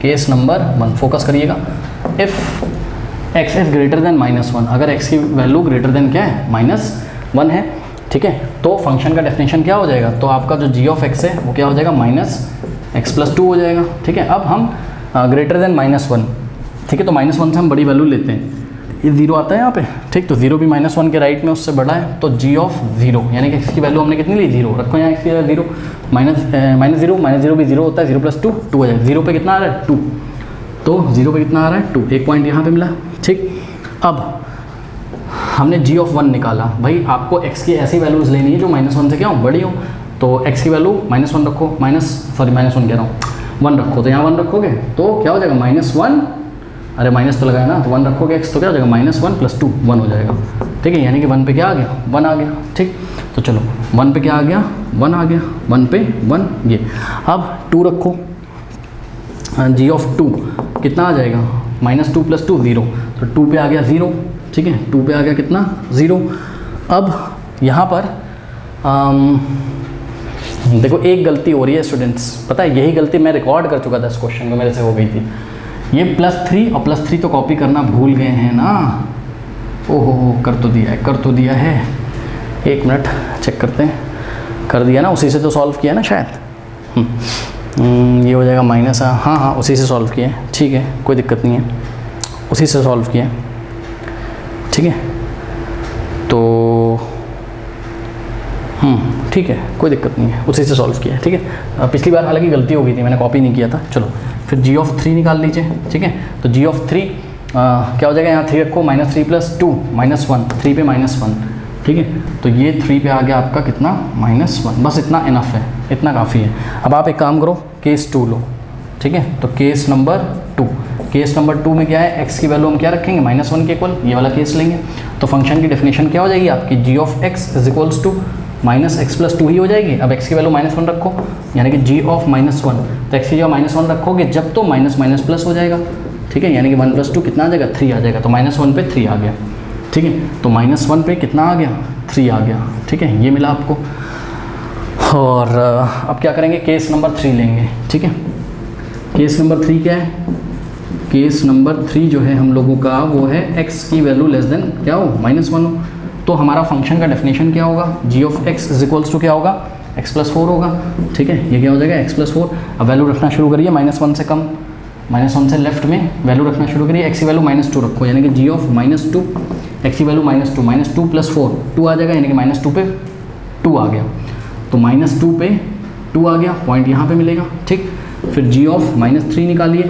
केस नंबर 1 फोकस करिएगा, if x is greater than -1, अगर x की वैल्यू ग्रेटर देन क्या है, -1 है, ठीक है, तो फंक्शन का डेफिनेशन क्या हो जाएगा, तो आपका जो g of x है वो क्या हो जाएगा, -x + 2 हो जाएगा, ठीक है। अब हम ग्रेटर देन -1, ठीक है, तो -1 से हम बड़ी वैल्यू लेते हैं, ये 0 आता है यहाँ पे, ठीक। तो 0 भी -1 के राइट में उससे बड़ा है, तो g of 0 यानी कि x की वैल्यू हमने कितनी ली, 0 रखो यहाँ, x की वैल्यू 0, -0 भी 0 होता है, 0 + 2 2 हो जाएगा, 0 पे कितना आ रहा है, 2, तो 0 पे कितना आ रहा है, 2, एक पॉइंट यहाँ पे मिला, ठीक। अब हमने g of 1 निकाला, भाई आपको x की ऐसी वैल्यूज़ लेनी है जो -1 से क्या हो, बड़ी हो, तो x की वैल्यू -1 रखो, -1 कह रहा हूँ, 1 रखो, तो यहाँ 1 रखोगे तो क्या हो जाएगा, -1, अरे माइनस तो लगाया ना, तो 1 रखोगे x तो क्या हो जाएगा, -1 + 2 1 हो जाएगा, ठीक है, यानी कि 1 पे क्या आ गया, 1 आ गया, ठीक। तो चलो 1 पे क्या आ गया, 1 आ गया, 1 पे 1 ये। अब 2 रखो, g of 2 कितना आ जाएगा, -2 + 2 0, तो 2 पे आ गया 0, ठीक है, 2 पे आ गया कितना, 0। अब यहाँ पर देखो एक गलती हो रही है स्टूडेंट्स, पता है यही गलती मैं रिकॉर्ड कर चुका था इस क्वेश्चन को, मेरे से हो गई थी, ये +3 और +3 तो कॉपी करना भूल गए हैं ना, ओहो कर तो दिया है, 1 मिनट चेक करते हैं, कर दिया ना, उसी से तो सॉल्व किया ना शायद, ये हो जाएगा माइनस, हाँ हाँ उसी से सॉल्व किया है, ठीक है कोई दिक्कत नहीं है, उसी से सॉल्व किया है, ठीक है। तो ठीक है कोई दिक्कत नहीं है, उसी से सॉल्व किया है, ठीक है। पिछली बार हालांकि गलती हो गई थी, मैंने कॉपी नहीं किया था। चलो फिर g ऑफ 3 निकाल लीजिए, ठीक है। तो g ऑफ 3 क्या हो जाएगा, यहाँ 3 रखो, -3 + 2 -1, 3 पे -1, ठीक है। तो ये 3 पे आ गया आपका कितना, -1, बस इतना इनफ है, इतना काफ़ी है। अब आप एक काम करो, केस 2 लो, ठीक है। तो केस नंबर 2, केस नंबर 2 में क्या है, x की वैल्यू हम क्या रखेंगे, -1 के इक्वल, ये वाला केस लेंगे। तो फंक्शन की डेफिनेशन क्या हो जाएगी आपकी, g ऑफ x = -x + 2 ही हो जाएगी। अब x की वैल्यू -1 रखो, यानी कि g ऑफ -1, तो x की जगह -1 रखोगे जब तो माइनस माइनस प्लस हो जाएगा, ठीक है। यानी कि 1 + 2 कितना आ जाएगा, 3 आ जाएगा। तो -1 पे 3 आ गया, ठीक है। तो -1 पे कितना आ गया, 3 आ गया, ठीक है। ये मिला आपको। और अब क्या करेंगे, केस नंबर 3 लेंगे, ठीक है। केस नंबर 3 क्या है, केस नंबर 3 जो है हम लोगों का वो है x की वैल्यू लेस देन क्या हो, -1 हो। तो हमारा फंक्शन का डेफिनेशन क्या होगा, g ऑफ x = क्या होगा, x + 4 होगा, ठीक है। ये क्या हो जाएगा, x + 4। अब वैल्यू रखना शुरू करिए, -1 से कम, -1 से लेफ्ट में वैल्यू रखना शुरू करिए। x की वैल्यू -2 रखो, यानी कि g ऑफ -2, x की वैल्यू -2 + 4 2 आ जाएगा, यानी कि -2 पे 2 आ गया। तो -2 पे 2 आ गया, पॉइंट यहाँ पे मिलेगा, ठीक। फिर g ऑफ -3 निकालिए,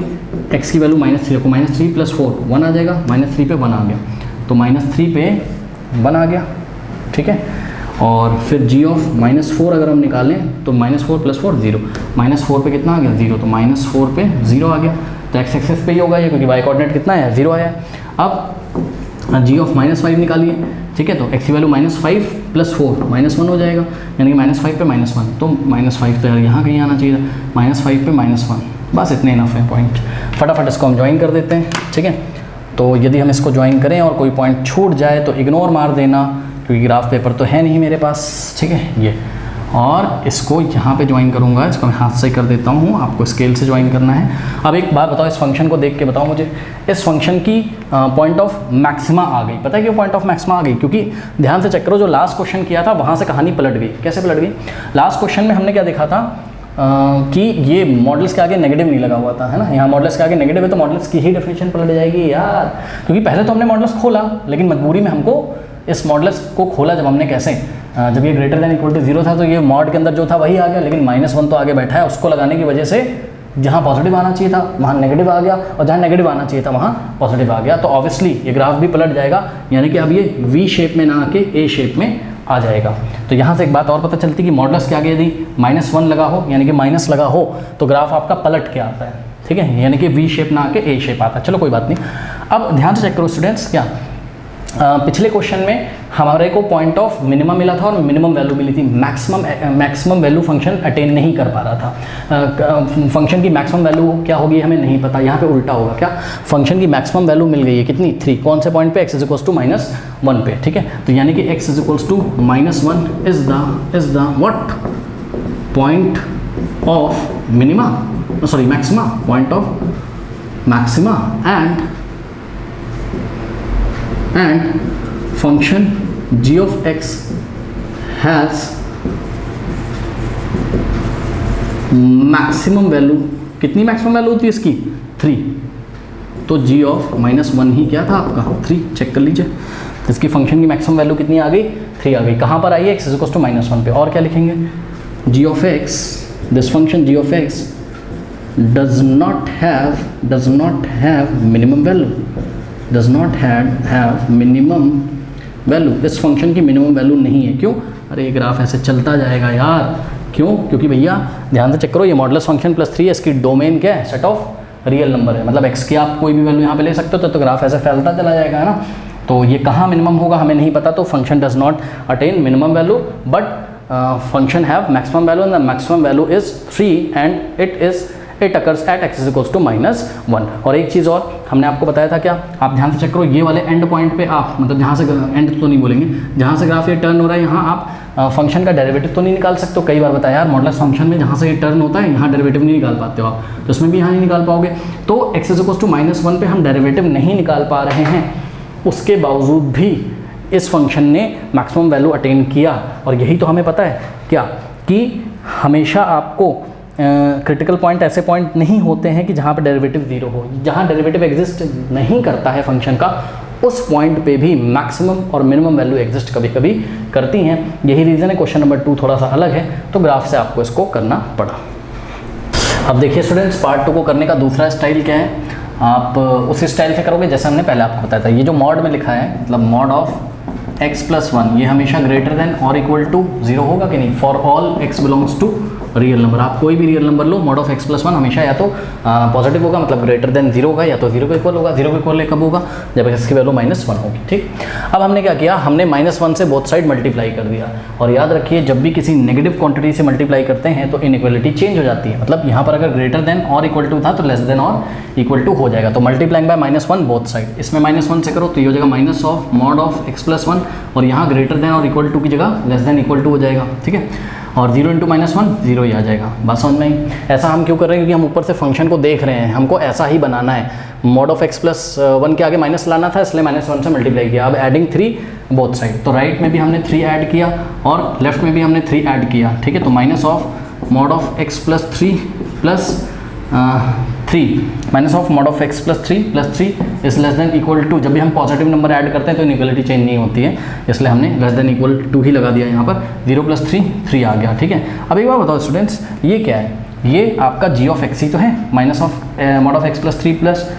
x की वैल्यू -3 रखो, -3 + 4 1 आ जाएगा, -3 पे 1 आ गया। तो -3 पे 1 आ गया, ठीक है। और फिर g ऑफ -4 अगर हम निकालें तो -4 + 4 0, -4 पे कितना आ गया, 0। तो -4 पे 0 आ गया। तो x एक्सिस पे ही होगा ये, क्योंकि y कोऑर्डिनेट कितना है, 0 आया। अब g ऑफ -5 निकालिए, ठीक है। तो x की वैल्यू -5 + 4 -1 हो जाएगा, यानी कि -5 पे -1। तो -5 तो यार यहाँ कहीं आना चाहिए था, -5 पे -1, बस इतने इनफ है पॉइंट। फटाफट इसको हम ज्वाइन कर देते हैं, ठीक है। तो यदि हम इसको ज्वाइन करें और कोई पॉइंट छूट जाए तो इग्नोर मार देना, क्योंकि ग्राफ पेपर तो है नहीं मेरे पास, ठीक है। ये और इसको यहाँ पे ज्वाइन करूँगा, इसको मैं हाथ से कर देता हूँ, आपको स्केल से ज्वाइन करना है। अब एक बात बताओ, इस फंक्शन को देख के बताओ मुझे, इस फंक्शन की पॉइंट ऑफ मैक्सिमा आ गई। पता है क्यों पॉइंट ऑफ मैक्सिमा आ गई, क्योंकि ध्यान से चेक करो, जो लास्ट क्वेश्चन किया था वहाँ से कहानी पलट गई। कैसे पलट गई, लास्ट क्वेश्चन में हमने क्या देखा था कि ये मॉडल्स के आगे नेगेटिव नहीं लगा हुआ था, है ना। यहाँ मॉडल्स के आगे नेगेटिव है तो मॉडल्स की ही डेफिनेशन पलट जाएगी यार, क्योंकि पहले तो हमने मॉडल्स खोला, लेकिन मजबूरी में हमको इस मॉडल्स को खोला जब हमने कैसे, जब ये ग्रेटर देन इक्वल टू 0 था तो ये मॉड के अंदर जो था वही आ गया, लेकिन -1 तो आगे बैठा है, उसको लगाने की वजह से जहाँ पॉजिटिव आना चाहिए था वहाँ नेगेटिव आ गया, और जहाँ नेगेटिव आना चाहिए था वहाँ पॉजिटिव आ गया। तो ऑब्वियसली ये ग्राफ भी पलट जाएगा, यानी कि अब ये वी शेप में ना आके ए शेप में आ जाएगा। तो यहाँ से एक बात और पता चलती है कि मॉडल्स के आगे यदि -1 लगा हो, यानी कि माइनस लगा हो, तो ग्राफ आपका पलट के आता है, ठीक है। यानी कि वी शेप ना आके ए शेप आता है। चलो कोई बात नहीं। अब ध्यान से चेक करो स्टूडेंट्स, क्या पिछले क्वेश्चन में हमारे को पॉइंट ऑफ मिनिमम मिला था और मिनिमम वैल्यू मिली थी, मैक्सिमम वैल्यू फंक्शन अटेन नहीं कर पा रहा था। फंक्शन की मैक्सिमम वैल्यू क्या होगी हमें नहीं पता, यहाँ पे उल्टा होगा। क्या, फंक्शन की मैक्सिमम वैल्यू मिल गई है कितनी, 3, कौन से पॉइंट पे, x = -1 पे, ठीक है। तो यानी कि x = -1 is the what, point of minima, sorry maxima, point of maxima and function g of x has maximum value, कितनी मैक्सिमम वैल्यू होती है इसकी, 3। तो g ऑफ -1 ही क्या था आपका, 3, चेक कर लीजिए। इसकी फंक्शन की मैक्सिमम वैल्यू कितनी आ गई, 3 आ गई। कहाँ पर आई है, x = -1 पे। और क्या लिखेंगे, g of x, this function g of x does not have minimum value, does not have minimum value। इस फंक्शन की मिनिमम वैल्यू नहीं है। क्यों, अरे ये ग्राफ ऐसे चलता जाएगा यार, क्यों, क्योंकि भैया ध्यान से चेक करो, ये मॉडुलस फंक्शन +3 इसकी डोमेन क्या है, सेट ऑफ रियल नंबर है। मतलब x की आप कोई भी वैल्यू यहाँ पे ले सकते हो, तो ग्राफ ऐसे फैलता चला जाएगा, है ना। तो ये कहाँ मिनिमम होगा हमें नहीं पता, तो function does not attain minimum value, but function have maximum value, and the maximum value is 3 and it occurs at x = -1। और एक चीज़ और हमने आपको बताया था, क्या, आप ध्यान से चेक करो, ये वाले एंड पॉइंट पे आप, मतलब जहाँ से एंड तो नहीं बोलेंगे, जहाँ से ग्राफ ये टर्न हो रहा है, यहाँ आप फंक्शन का डेरिवेटिव तो नहीं निकाल सकते हो। कई बार बताया यार, मॉडुलस फंक्शन में जहाँ से ये टर्न होता है यहाँ डेरिवेटिव नहीं निकाल पाते हो आप, तो इसमें भी यहाँ नहीं निकाल पाओगे। तो x = -1 पे हम डेरिवेटिव नहीं निकाल पा रहे हैं, उसके बावजूद भी इस फंक्शन ने मैक्सिमम वैल्यू अटेन किया। और यही तो हमें पता है क्या, कि हमेशा आपको क्रिटिकल पॉइंट ऐसे पॉइंट नहीं होते हैं कि जहाँ पे डेरिवेटिव ज़ीरो हो। जहाँ डेरिवेटिव एग्जिस्ट नहीं करता है फंक्शन का, उस पॉइंट पे भी मैक्सिमम और मिनिमम वैल्यू एग्जिस्ट कभी कभी करती हैं। यही रीज़न है क्वेश्चन नंबर 2 थोड़ा सा अलग है, तो ग्राफ से आपको इसको करना पड़ा। अब देखिए स्टूडेंट्स, पार्ट 2 को करने का दूसरा स्टाइल क्या है, आप उसी स्टाइल से करोगे जैसे हमने पहले आपको बताया था। ये जो मॉड में लिखा है, मतलब मॉड ऑफ x+1, ये हमेशा ग्रेटर देन और इक्वल टू 0 होगा कि नहीं, for all x belongs to real number. आप कोई भी रियल नंबर लो, मॉड ऑफ x+1 हमेशा या तो पॉजिटिव होगा, मतलब ग्रेटर देन 0 होगा, या तो 0 के इक्वल होगा। 0 के इक्वल कब होगा, जब x की वैल्यू -1 होगी। ठीक, अब हमने क्या किया, हमने -1 से बोथ साइड मल्टीप्लाई कर दिया। और याद रखिए, जब भी किसी नेगेटिव क्वांटिटी से मल्टीप्लाई करते हैं तो इनइक्वालिटी चेंज हो जाती है। मतलब यहाँ पर अगर ग्रेटर देन और इक्वल टू था तो लेस देन और इक्वल टू हो जाएगा। तो मल्टीप्लाइंग बाय -1 बोथ साइड, इसमें -1 से करो तो ये हो जाएगा minus of mod of x+1, और यहाँ ग्रेटर देन और इक्वल टू की जगह लेस देन इक्वल टू हो जाएगा। ठीक है, और 0 × -1 0 ही आ जाएगा। बात समझ में आई। ऐसा हम क्यों कर रहे हैं, क्योंकि हम ऊपर से फंक्शन को देख रहे हैं, हमको ऐसा ही बनाना है। मॉड ऑफ x+1 के आगे माइनस लाना था, इसलिए -1 से मल्टीप्लाई किया। अब एडिंग 3 बोथ साइड, तो राइट में भी हमने 3 ऐड किया और लेफ्ट में भी हमने 3 ऐड किया। ठीक है, तो minus of mod of x+3 plus 3, minus of mod of x+3 plus 3 is less than equal to. जब भी हम पॉजिटिव नंबर ऐड करते हैं तो इनइक्वालिटी चेंज नहीं होती है, इसलिए हमने लेस देन इक्वल टू ही लगा दिया। यहाँ पर 0 + 3 3 आ गया। ठीक है, अब एक बार बताओ स्टूडेंट्स, ये क्या है, ये आपका g ऑफ x ही तो है, minus of mod of x+3 plus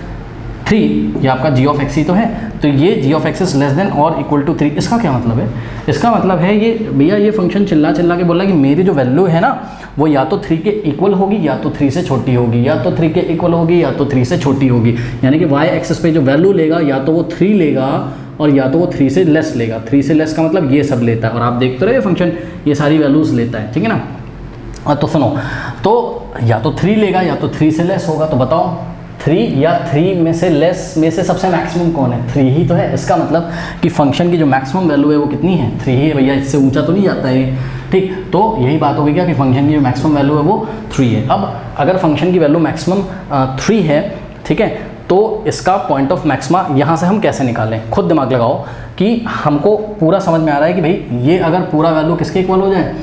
3, ये आपका g ऑफ x ही तो है। तो ये g of x is less than और इक्वल टू 3, इसका क्या मतलब है, इसका मतलब है ये भैया, ये फंक्शन चिल्ला चिल्ला के बोला कि मेरी जो वैल्यू है ना, वो या तो 3 के इक्वल होगी या तो 3 से छोटी होगी, या तो 3 के इक्वल होगी या तो 3 से छोटी होगी। यानी कि y एक्सिस पे जो वैल्यू लेगा या तो वो 3 लेगा और या तो वो 3 से लेस लेगा। 3 से लेस का मतलब ये सब लेता है, और आप देखते रहे फंक्शन ये सारी वैल्यूज़ लेता है। ठीक है ना। तो सुनो, तो या तो 3 लेगा या तो 3 से लेस होगा। तो बताओ 3 या 3 में से लेस में से सबसे मैक्सिमम कौन है, 3 ही तो है। इसका मतलब कि फंक्शन की जो मैक्सिमम वैल्यू है वो कितनी है, 3 ही है भैया, इससे ऊंचा तो नहीं जाता है। ठीक, तो यही बात होगी क्या कि फंक्शन की जो मैक्सिमम वैल्यू है वो 3 है। अब अगर फंक्शन की वैल्यू मैक्सिमम 3 है, ठीक है, तो इसका पॉइंट ऑफ मैक्सिमा यहाँ से हम कैसे निकालें, खुद दिमाग लगाओ कि हमको पूरा समझ में आ रहा है कि भाई ये अगर पूरा वैल्यू किसके इक्वल हो जाए,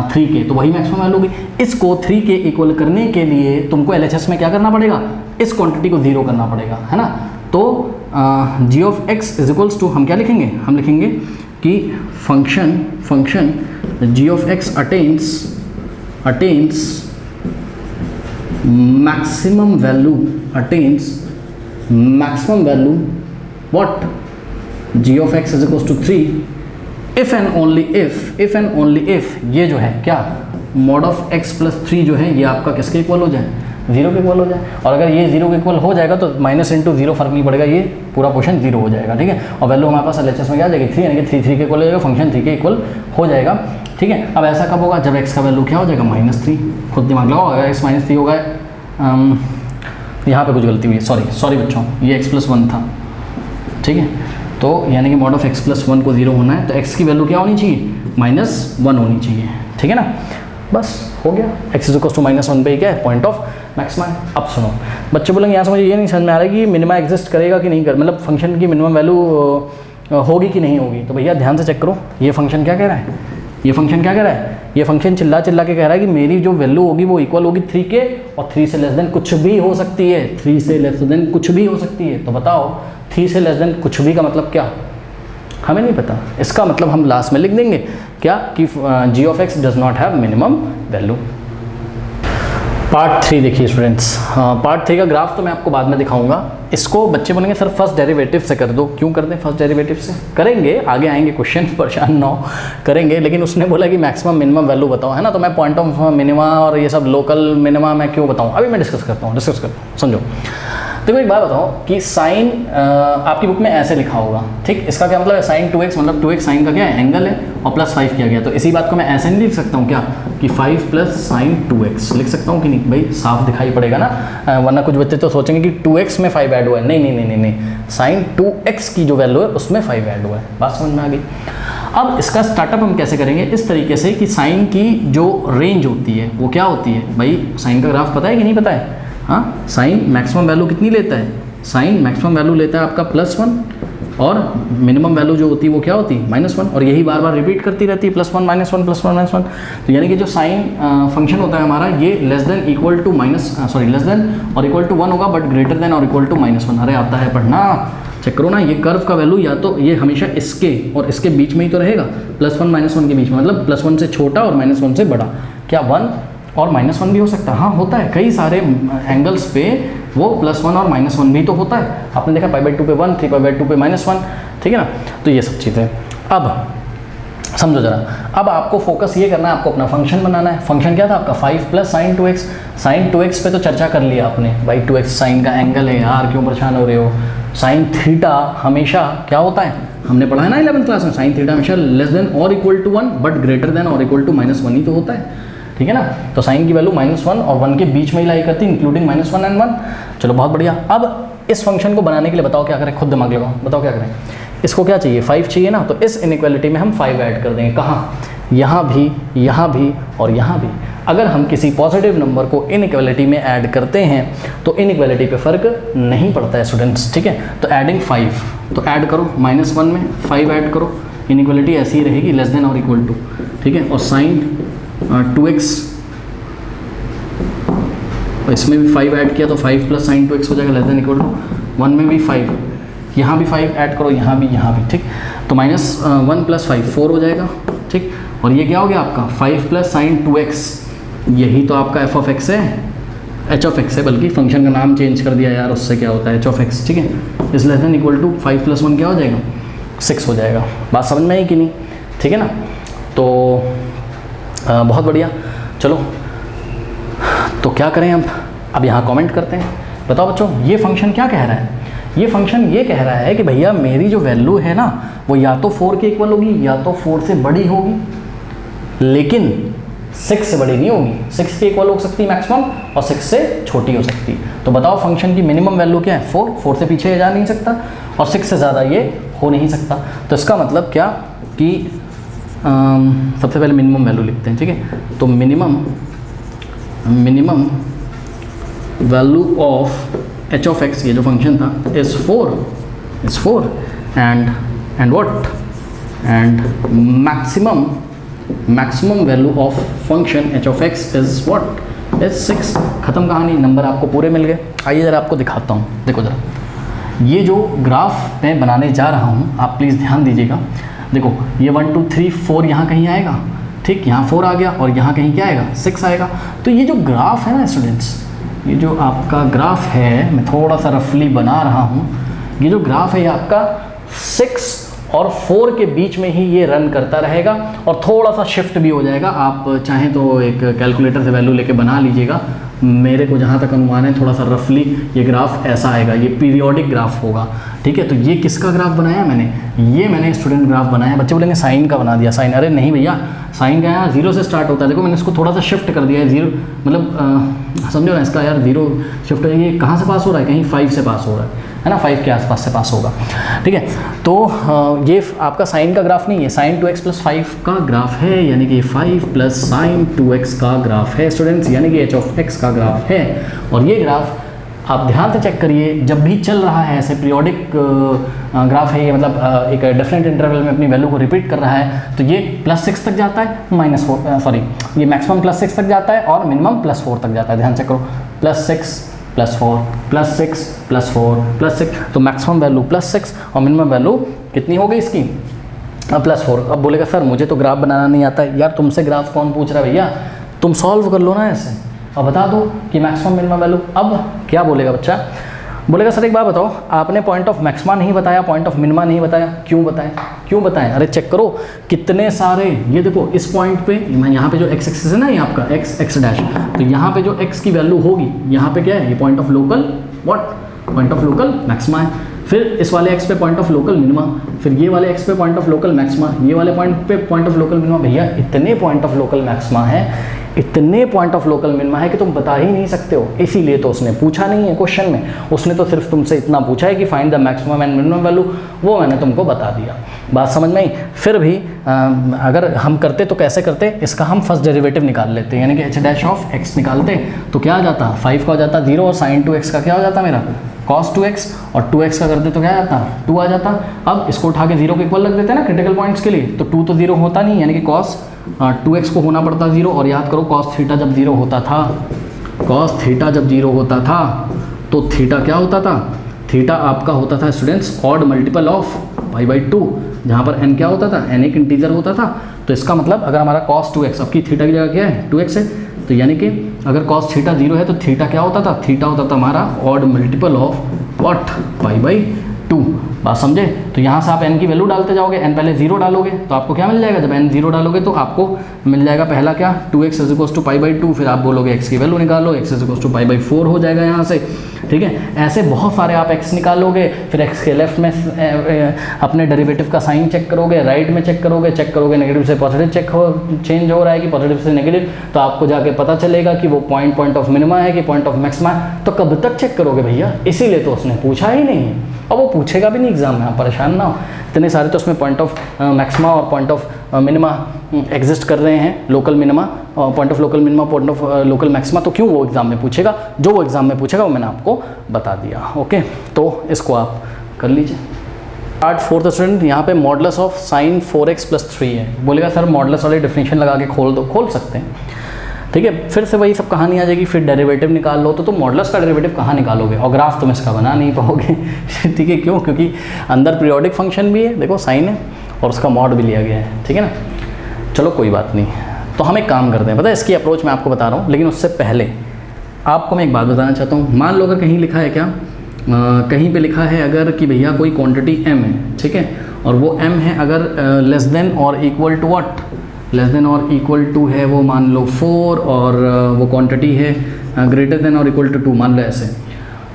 3 के, तो वही मैक्सिमम वैल्यू होगी। इसको 3 के इक्वल करने के लिए तुमको LHS में क्या करना पड़ेगा, इस क्वांटिटी को 0 करना पड़ेगा, है ना। तो g of x is equals to, हम क्या लिखेंगे, हम लिखेंगे कि function g of x attains maximum value what, g of x is equals to 3 if and only if ये जो है क्या, मॉड ऑफ x+3 जो है ये आपका किसके इक्वल हो जाए, 0 के इक्वल हो जाए। और अगर ये 0 के इक्वल हो जाएगा तो माइनस इंटू 0 फर्क नहीं पड़ेगा, ये पूरा पोर्शन 0 हो जाएगा। ठीक है, और वैल्यू हमारे पास LHS में क्या आ जाएगी 3, यानी कि 3 के इक्वल हो जाएगा, फंक्शन 3 के इक्वल हो जाएगा। ठीक है, अब ऐसा कब होगा, जब x का वैल्यू क्या हो जाएगा -3। खुद दिमाग लगाओ, अगर x -3 होगा, यहाँ पे कुछ गलती हुई है, सॉरी बच्चों, ये x+1 था। ठीक है, तो यानी कि मॉड ऑफ x+1 को 0 होना है तो x की वैल्यू क्या होनी चाहिए, -1 होनी चाहिए। ठीक है ना, बस हो गया। x इज इक्वल टू -1 पे ही क्या है, पॉइंट ऑफ मैक्सिमा है। अब सुनो, बच्चे बोलेंगे यहाँ से मुझे ये नहीं समझ में आ रहा है कि मिनिमा एग्जिस्ट करेगा कि नहीं कर, मतलब फंक्शन की मिनिमम वैल्यू होगी कि नहीं होगी। तो भैया ध्यान से चेक करो, ये फंक्शन क्या कह रहा है, ये फंक्शन क्या कह रहा है, ये फंक्शन चिल्ला चिल्ला के कह रहा है कि मेरी जो वैल्यू होगी वो इक्वल होगी 3 के, और 3 से लेस देन कुछ भी हो सकती है, 3 से लेस देन कुछ भी हो सकती है। तो बताओ 3 से लेस देन कुछ भी का मतलब क्या, हमें नहीं पता। इसका मतलब हम लास्ट में लिख देंगे क्या कि g of x does not have minimum value. Part 3 देखिए स्टूडेंट्स, पार्ट 3 का ग्राफ तो मैं आपको बाद में दिखाऊंगा। इसको बच्चे बोलेंगे सर फर्स्ट डेरिवेटिव से कर दो, क्यों कर दें फर्स्ट डेरिवेटिव से, करेंगे आगे आएंगे क्वेश्चन, परेशान ना हो, करेंगे। लेकिन उसने बोला कि मैक्सिमम मिनिमम वैल्यू बताओ, है ना, तो मैं पॉइंट ऑफ मिनिमा और ये सब लोकल मिनिमा मैं क्यों बताऊँ, अभी मैं डिस्कस करता हूँ, समझो। देखो एक बात बताओ कि साइन आपकी बुक में ऐसे लिखा होगा, ठीक, इसका क्या मतलब है, साइन 2x, मतलब 2x साइन का क्या है, एंगल है, और +5 किया गया। तो इसी बात को मैं ऐसे नहीं लिख सकता हूँ क्या कि 5 + sin 2x लिख सकता हूँ कि नहीं, भाई साफ दिखाई पड़ेगा ना, वरना कुछ बच्चे तो सोचेंगे कि 2x में 5 ऐड हुआ है। नहीं, साइन 2x की जो वैल्यू है उसमें 5 ऐड हुआ है। बात समझ में आ गई। अब इसका स्टार्टअप हम कैसे करेंगे, इस तरीके से कि साइन की जो रेंज होती है वो क्या होती है, भाई साइन का ग्राफ पता है कि नहीं पता है, हाँ, साइन मैक्सिमम वैल्यू कितनी लेता है, साइन मैक्सिमम वैल्यू लेता है आपका +1, और मिनिमम वैल्यू जो होती है वो क्या होती है -1, और यही बार बार रिपीट करती रहती है +1 -1 +1 -1। तो यानी कि जो साइन फंक्शन होता है हमारा ये लेस देन और इक्वल टू 1 होगा, बट ग्रेटर देन और इक्वल टू -1। अरे आता है पढ़ना, चेक करो ना, ये कर्व का वैल्यू या तो ये हमेशा इसके और इसके बीच में ही तो रहेगा, +1 -1 के बीच में, मतलब +1 से छोटा और -1 से बड़ा। क्या 1 और -1 भी हो सकता है? हाँ होता है, कई सारे एंगल्स पे वो +1 और -1 भी तो होता है। आपने देखा π/2 पे 1, 3π/2 पे -1, ठीक है ना। तो ये सब चीज़ें अब समझो जरा। अब आपको फोकस ये करना है, आपको अपना फंक्शन बनाना है। फंक्शन क्या था आपका 5 + sin 2x। sin 2x पे तो चर्चा कर लिया आपने भाई, 2x साइन का एंगल है यार, क्यों परेशान हो रहे हो। sin थीटा हमेशा क्या होता है, हमने पढ़ा है ना 11th क्लास में, sin थीटा हमेशा लेस देन और equal to 1 but greater than और इक्वल टू -1 ही तो होता है, ठीक है ना। तो साइन की वैल्यू -1 और 1 के बीच में ही लाई करती है, इंक्लूडिंग -1 and 1। चलो बहुत बढ़िया। अब इस फंक्शन को बनाने के लिए बताओ क्या करें, खुद दिमाग लगाओ, बताओ क्या करें। इसको क्या चाहिए, 5 चाहिए ना, तो इस इनइक्वालिटी में हम 5 ऐड कर देंगे। कहाँ, यहाँ भी और यहाँ भी। अगर हम किसी पॉजिटिव नंबर को इनइक्वालिटी में ऐड करते हैं तो इनइक्वालिटी पे फ़र्क नहीं पड़ता है स्टूडेंट्स, ठीक है। तो एडिंग 5, तो ऐड करो, -1 में 5 ऐड करो, इनइक्वालिटी ऐसी ही रहेगी, लेस देन और इक्वल टू, ठीक है। और साइन 2x, इसमें भी 5 ऐड किया तो 5 + sin 2x हो जाएगा, लेस देन इक्वल टू 1 में भी 5, यहाँ भी 5 ऐड करो, यहाँ भी, ठीक। तो -1 + 5 4 हो जाएगा, ठीक। और ये क्या हो गया आपका 5 + sin 2x, यही तो आपका f(x) है, h(x) है, बल्कि फंक्शन का नाम चेंज कर दिया यार, उससे क्या होता है h(x), ठीक है। इस लेस देन इक्वल टू 5 + 1 क्या हो जाएगा, 6 हो जाएगा। बात समझ में आई कि नहीं, ठीक है ना। तो बहुत बढ़िया। चलो तो क्या करें अब यहाँ कमेंट करते हैं। बताओ बच्चों, ये फंक्शन क्या कह रहा है, ये फंक्शन ये कह रहा है कि भैया मेरी जो वैल्यू है ना वो या तो 4 के इक्वल होगी या तो 4 से बड़ी होगी, लेकिन 6 से बड़ी नहीं होगी। 6 के इक्वल हो सकती है मैक्सिमम और 6 से छोटी हो सकती है। तो बताओ फंक्शन की मिनिमम वैल्यू क्या है, 4 से पीछे जा नहीं सकता और 6 से ज़्यादा ये हो नहीं सकता। तो इसका मतलब क्या कि सबसे पहले मिनिमम वैल्यू लिखते हैं, ठीक है। तो मिनिमम वैल्यू ऑफ h(x), ये जो फंक्शन था, is 4 and what, and maximum value of function h(x) is what, is 6। ख़त्म कहानी, नंबर आपको पूरे मिल गए। आइए ज़रा आपको दिखाता हूँ, देखो ज़रा, ये जो ग्राफ मैं बनाने जा रहा हूँ आप प्लीज़ ध्यान दीजिएगा। देखो ये 1 2 3 4 यहाँ कहीं आएगा, ठीक, यहाँ 4 आ गया और यहाँ कहीं क्या आएगा, 6 आएगा। तो ये जो ग्राफ है ना स्टूडेंट्स, ये जो आपका ग्राफ है, मैं थोड़ा सा रफली बना रहा हूँ, ये जो ग्राफ है ये आपका 6 और 4 के बीच में ही ये रन करता रहेगा और थोड़ा सा शिफ्ट भी हो जाएगा। आप चाहें तो एक कैलकुलेटर से वैल्यू लेके बना लीजिएगा। मेरे को जहाँ तक अनुमान है थोड़ा सा रफली ये ग्राफ ऐसा आएगा, ये पीरियोडिक ग्राफ होगा, ठीक है। तो ये किसका ग्राफ बनाया मैंने स्टूडेंट ग्राफ बनाया। बच्चे बोलेंगे साइन का बना दिया, साइन, अरे नहीं भैया, साइन का यहाँ 0 से स्टार्ट होता है। देखो मैंने इसको थोड़ा सा शिफ्ट कर दिया है, 0 मतलब समझो ना, इसका यार 0 शिफ्ट है, ये कहाँ से पास हो रहा है, कहीं 5 से पास हो रहा है ना, 5 के आसपास से पास होगा, ठीक है। तो ये आपका साइन का ग्राफ नहीं है, sin 2x + 5 का ग्राफ है, यानी कि 5 + sin 2x का ग्राफ है स्टूडेंट्स, यानी कि h(x) का ग्राफ है। और ये ग्राफ आप ध्यान से चेक करिए, जब भी चल रहा है ऐसे पीरियोडिक ग्राफ है ये, मतलब एक डिफरेंट इंटरवल में अपनी वैल्यू को रिपीट कर रहा है, तो ये +6 तक जाता है, ये मैक्सिमम +6 तक जाता है और मिनिमम +4 तक जाता है। ध्यान चेक करो, +6 +4 +6 +4 +6, तो मैक्सिमम वैल्यू +6 और मिनिमम वैल्यू कितनी हो गई इसकी, +4। अब बोलेगा सर मुझे तो ग्राफ बनाना नहीं आता है। यार तुमसे ग्राफ कौन पूछ रहा है भैया, तुम सॉल्व कर लो ना ऐसे और बता दो कि मैक्सिमम मिनिमम वैल्यू। अब क्या बोलेगा बच्चा, बोलेगा सर एक बात बताओ, आपने पॉइंट ऑफ मैक्सिमा नहीं बताया, पॉइंट ऑफ मिनिमा नहीं बताया, क्यों बताएं। अरे चेक करो कितने सारे, ये देखो इस पॉइंट पे, यहाँ पे जो x एक्सिस है ना, ये आपका x डैश, तो यहाँ पे जो x की वैल्यू होगी, यहाँ पे क्या है, ये point of local point of local maxima है। फिर इस वाले x पे पॉइंट ऑफ लोकल मिनिमा, फिर ये वाले x पे पॉइंट ऑफ लोकल मैक्सिमा, ये वाले पॉइंट पे पॉइंट ऑफ लोकल मिनिमा। भैया इतने पॉइंट ऑफ लोकल मैक्सिमा है, इतने पॉइंट ऑफ लोकल मिनिमा है कि तुम बता ही नहीं सकते हो। इसीलिए तो उसने पूछा नहीं है क्वेश्चन में, उसने तो सिर्फ तुमसे इतना पूछा है कि find the maximum and minimum value, वो मैंने तुमको बता दिया। बात समझ में आई। फिर भी अगर हम करते तो कैसे करते, इसका हम फर्स्ट डेरिवेटिव निकाल लेते, यानी कि h' ऑफ x निकालते तो क्या आ जाता, 5 का हो जाता 0 और sin 2x का क्या हो जाता मेरा cos 2x और 2x का करते तो क्या आ जाता, 2 आ जाता। अब इसको उठा के 0 के इक्वल रख देते हैं ना क्रिटिकल पॉइंट्स के लिए, तो 2 तो 0 होता नहीं, यानी कि cos 2x को होना पड़ता 0। और याद करो cos थीटा जब 0 होता था, cos थीटा जब 0 होता था तो थीटा क्या होता था, थीटा आपका होता था स्टूडेंट्स ऑड मल्टीपल ऑफ π/2, जहाँ पर n क्या होता था, n एक इंटीजर होता था। तो इसका मतलब अगर हमारा cos 2x, अब की थीटा की जगह क्या है 2x है, तो यानी कि अगर cos थीटा 0 है तो थीटा क्या होता था, थीटा होता था हमारा ऑड मल्टीपल ऑफ व्हाट, π/2। बात समझे? तो यहाँ से आप n की वैल्यू डालते जाओगे, n पहले 0 डालोगे तो आपको क्या मिल जाएगा, जब n 0 डालोगे तो आपको मिल जाएगा पहला क्या, 2x = π/2, फिर आप बोलोगे x की वैल्यू निकालो, x = π/4 हो जाएगा यहाँ से, ठीक है। ऐसे बहुत सारे आप x निकालोगे, फिर x के लेफ्ट में अपने डेरिवेटिव का साइन चेक करोगे, राइट में चेक करोगे नेगेटिव से पॉजिटिव चेंज हो रहा है कि पॉजिटिव से नेगेटिव, तो आपको जाके पता चलेगा कि वो पॉइंट ऑफ मिनिमा है कि पॉइंट ऑफ मैक्सिमा है। तो कब तक चेक करोगे भैया, इसीलिए तो उसने पूछा ही नहीं है, और वो पूछेगा भी नहीं एग्जाम में, आप परेशान ना हो। इतने सारे तो उसमें पॉइंट ऑफ मैक्सिमा और पॉइंट ऑफ मिनिमा एग्जिस्ट कर रहे हैं, local minima, point of local minima, point of local maxima, तो क्यों वो एग्जाम में पूछेगा, जो वो एग्जाम में पूछेगा वो मैंने आपको बता दिया। ओके, तो इसको आप कर लीजिए। पार्ट 4 स्टूडेंट, यहाँ पे मॉडुलस ऑफ sin 4x + 3 है। बोलेगा सर मॉडुलस वाली डेफिनेशन लगा के खोल दो, खोल सकते हैं, ठीक है। फिर से वही सब कहानी आ जाएगी, फिर डेरिवेटिव निकाल लो, तो मॉडुलस का डेरिवेटिव कहाँ निकालोगे, और ग्राफ तुम इसका बना नहीं पाओगे ठीक है, क्यों, क्योंकि अंदर पीरियोडिक फंक्शन भी है, देखो साइन है, और उसका मॉड भी लिया गया है, ठीक है ना। चलो कोई बात नहीं, तो हम एक काम करते हैं, पता है इसकी अप्रोच मैं आपको बता रहा हूँ, लेकिन उससे पहले आपको मैं एक बात बताना चाहता हूँ। मान लो अगर कहीं लिखा है क्या, कहीं पे लिखा है अगर कि भैया कोई क्वांटिटी m है, ठीक है, और वो m है अगर लेस देन और equal to what, less than और इक्वल टू है वो मान लो 4, और वो क्वांटिटी है ग्रेटर देन और इक्वल टू 2, मान लो ऐसे,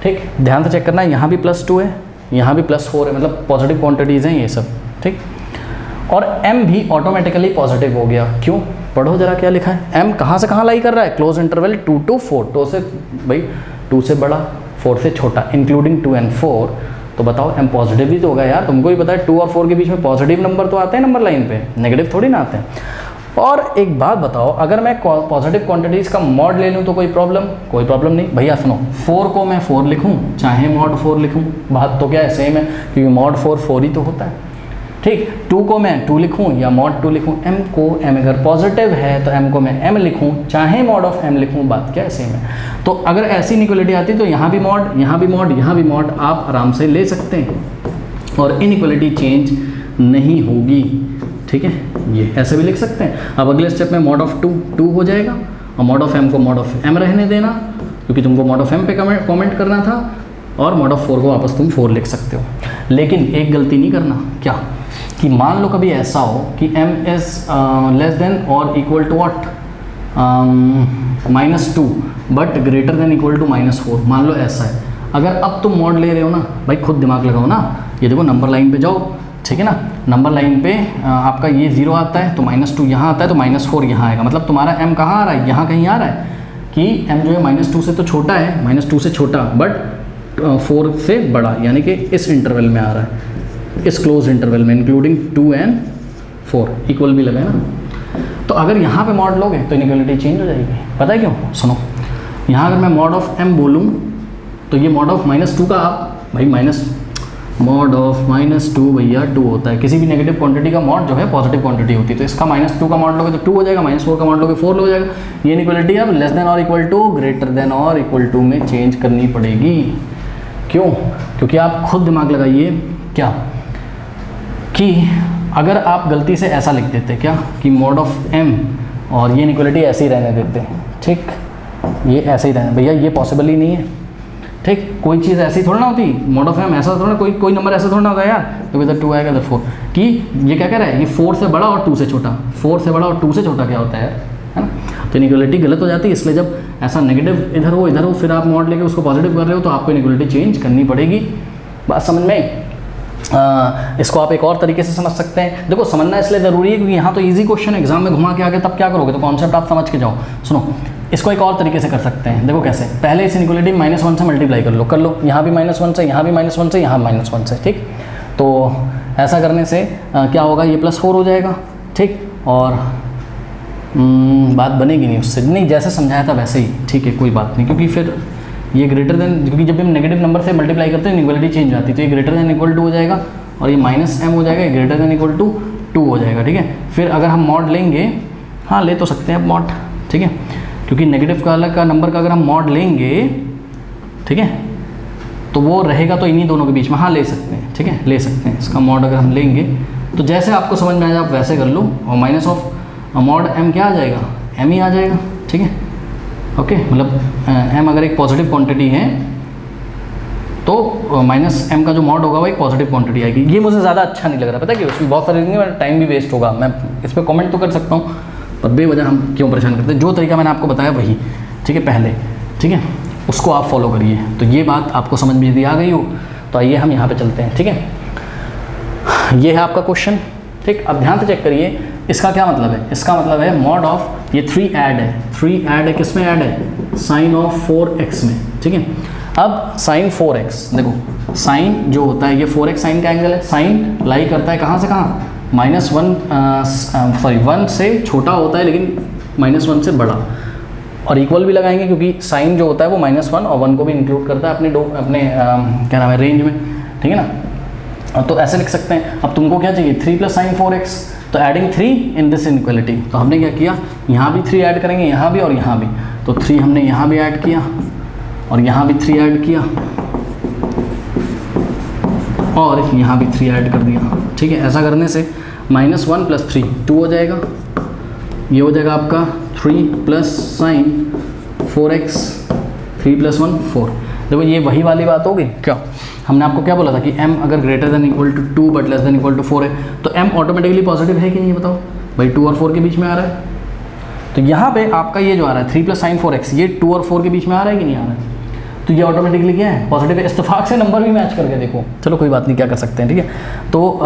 ठीक। ध्यान से चेक करना है, यहाँ भी +2 है, यहाँ भी +4 है, मतलब पॉजिटिव क्वांटिटीज़ हैं ये सब, ठीक। और m भी ऑटोमेटिकली पॉजिटिव हो गया, क्यों, पढ़ो जरा क्या लिखा है। m कहाँ से कहाँ लाई कर रहा है, क्लोज इंटरवल 2 to 4, 2 से भाई 2 से बड़ा 4 से छोटा, इंक्लूडिंग 2 and 4, तो बताओ m पॉजिटिव भी तो होगा यार, तुमको भी पता है 2 और 4 के बीच में पॉजिटिव नंबर तो आते हैं नंबर लाइन पे, नेगेटिव थोड़ी ना आते हैं। और एक बात बताओ, अगर मैं पॉजिटिव क्वांटिटीज़ का मॉड ले लूँ तो कोई प्रॉब्लम नहीं भैया। सुनो, 4 को मैं 4 लिखूँ चाहे मॉड 4 लिखूँ, बात तो क्या है, सेम है, क्योंकि मॉड 4 ही तो होता है, ठीक। 2 को मैं 2 लिखूँ या मॉड 2 लिखूँ, m को m अगर पॉजिटिव है तो m को मैं m लिखूँ चाहे मॉड ऑफ m लिखूँ, बात क्या है, सेम है। तो अगर ऐसी इनइक्वालिटी आती तो यहाँ भी मॉड, यहाँ भी मॉड, यहाँ भी मॉड आप आराम से ले सकते हैं और इनइक्वालिटी चेंज नहीं होगी, ठीक है। ये ऐसे भी लिख सकते हैं। अब अगले स्टेप में मॉड ऑफ 2 हो जाएगा, और मॉड ऑफ m को मॉड ऑफ m रहने देना, क्योंकि तुमको मॉड ऑफ m पे कमेंट करना था, और मॉड ऑफ 4 को वापस तुम 4 लिख सकते हो। लेकिन एक गलती नहीं करना, क्या, कि मान लो कभी ऐसा हो कि m इज़ लेस देन और equal to what, -2 but greater than equal to -4, मान लो ऐसा है। अगर अब तुम मॉड ले रहे हो ना भाई, खुद दिमाग लगाओ ना, ये देखो नंबर लाइन पे जाओ, ठीक है ना, नंबर लाइन पे आपका ये 0 आता है तो -2 यहाँ आता है तो -4 यहाँ आएगा, मतलब तुम्हारा m कहाँ आ रहा है, यहाँ कहीं आ रहा है, कि m जो है -2 से तो छोटा है, -2 से छोटा बट 4 से बड़ा, यानी कि इस इंटरवल में आ रहा है, इस क्लोज इंटरवल में, इंक्लूडिंग 2 and 4, इक्वल भी लगा है ना। तो अगर यहाँ पे मॉड लोगे तो इनइक्वालिटी चेंज हो जाएगी, पता है क्यों, सुनो, यहाँ अगर मैं मॉड ऑफ m बोलूँ तो ये मॉड ऑफ -2 का आप भाई मॉड ऑफ -2 भैया 2 होता है, किसी भी नेगेटिव क्वांटिटी का मॉड जो है पॉजिटिव क्वांटिटी होती है, तो इसका -2 का मॉड लोगे तो 2 हो जाएगा, -4 का मॉड लोगे 4 हो जाएगा। ये इनइक्वालिटी अब लेस देन और इक्वल टू, ग्रेटर देन और इक्वल टू में चेंज करनी पड़ेगी, क्यों, क्योंकि आप खुद दिमाग लगाइए क्या, कि अगर आप गलती से ऐसा लिख देते क्या, कि मॉड ऑफ m और ये इनइक्वालिटी ऐसे ही रहने देते, ठीक, ये ऐसे ही रहने, भैया ये पॉसिबल ही नहीं है, ठीक, कोई चीज़ ऐसी थोड़ा ना होती, मॉड ऑफ m ऐसा थोड़ा, कोई नंबर ऐसा थोड़ा ना होता है यार, तो इधर 2 आएगा इधर 4, कि ये क्या कह रहा है, ये 4 से बड़ा और 2 से छोटा, 4 से बड़ा और 2 से छोटा क्या होता है यार, है ना। तो इनइक्वालिटी गलत हो जाती है, इसलिए जब ऐसा नेगेटिव इधर हो फिर आप मॉड लेके उसको पॉजिटिव कर रहे हो तो आपको इनइक्वालिटी चेंज करनी पड़ेगी। बात समझ में, इसको आप एक और तरीके से समझ सकते हैं। देखो समझना इसलिए ज़रूरी है क्योंकि यहाँ तो इजी क्वेश्चन है, एग्जाम में घुमा के आगे तब क्या करोगे, तो कॉन्सेप्ट आप समझ के जाओ। सुनो, इसको एक और तरीके से कर सकते हैं, देखो कैसे, पहले इस इनइक्वालिटी -1 से मल्टीप्लाई कर लो, यहाँ भी -1 से, यहाँ भी -1 से, यहाँ -1 से, ठीक। तो ऐसा करने से क्या होगा, ये +4 हो जाएगा, ठीक, और बात बनेगी नहीं उससे, नहीं जैसे समझाया था वैसे ही, ठीक है, कोई बात नहीं, क्योंकि फिर ये ग्रेटर देन, क्योंकि जब हम नेगेटिव नंबर से मल्टीप्लाई करते हैं इक्वलिटी चेंज आती है, तो ये ग्रेटर देन इक्वल टू हो जाएगा और ये माइनस एम हो जाएगा, ये ग्रेटर देन इक्वल टू 2 हो जाएगा, ठीक है। फिर अगर हम मॉड लेंगे, हाँ ले तो सकते हैं अब मॉड, ठीक है, क्योंकि नेगेटिव का नंबर का अगर हम मॉड लेंगे, ठीक है, तो वो रहेगा तो इन्हीं दोनों के बीच में, हाँ ले सकते हैं, ठीक है, ले सकते हैं इसका मॉड अगर हम लेंगे, तो जैसे आपको समझ में आए आप वैसे कर लो, और माइनस ऑफ मॉड एम क्या आ जाएगा, एम ही आ जाएगा, ठीक है, ओके। मतलब एम अगर एक पॉजिटिव क्वांटिटी है तो माइनस एम का जो मॉड होगा वो एक पॉजिटिव क्वांटिटी आएगी। ये मुझे ज़्यादा अच्छा नहीं लग रहा, पता है कि उसमें बहुत सारे मेरा टाइम भी वेस्ट होगा, मैं इस पर कमेंट तो कर सकता हूँ पर बेवजह हम क्यों परेशान करते हैं। जो तरीका मैंने आपको बताया वही, ठीक है, पहले, ठीक है, उसको आप फॉलो करिए। तो ये बात आपको समझ में यदि आ गई हो तो आइए हम यहाँ पे चलते हैं, ठीक है। ये है आपका क्वेश्चन, ठीक। अब ध्यान से चेक करिए इसका क्या मतलब है। इसका मतलब है मॉड ऑफ, ये 3 ऐड है, 3 ऐड है, किस में ऐड है, साइन ऑफ 4x में, ठीक है। अब साइन 4x, देखो साइन जो होता है ये 4x साइन का एंगल है, साइन लाई करता है कहाँ से कहाँ, -1 से छोटा होता है लेकिन -1 से बड़ा, और इक्वल भी लगाएंगे क्योंकि साइन जो होता है वो -1 और 1 को भी इंक्लूड करता है अपने क्या नाम है रेंज में, ठीक है ना। तो ऐसे लिख सकते हैं। अब तुमको क्या चाहिए, 3 + sin 4x, तो एडिंग 3 इन दिस इनइक्वालिटी, तो हमने क्या किया, यहाँ भी 3 ऐड करेंगे, यहाँ भी और यहाँ भी, तो 3 हमने यहाँ भी ऐड किया और यहाँ भी 3 ऐड किया और यहाँ भी 3 ऐड कर दिया, ठीक है। ऐसा करने से -1 + 3 2 हो जाएगा, ये हो जाएगा आपका 3 + sin 4x, 3 + 1 4। देखो ये वही वाली बात होगी क्या, हमने आपको क्या बोला था कि m अगर greater than equal to 2 but less than equal to 4 है तो m ऑटोमेटिकली पॉजिटिव है कि नहीं, बताओ भाई, 2 और 4 के बीच में आ रहा है। तो यहाँ पे आपका ये जो आ रहा है 3 + sin 4x, ये 2 और 4 के बीच में आ रहा है कि नहीं आ रहा है, तो ये ऑटोमेटिकली क्या है, पॉजिटिव है। इत्तेफाक से नंबर भी मैच करके देखो, चलो कोई बात नहीं, क्या कर सकते हैं, ठीक है। तो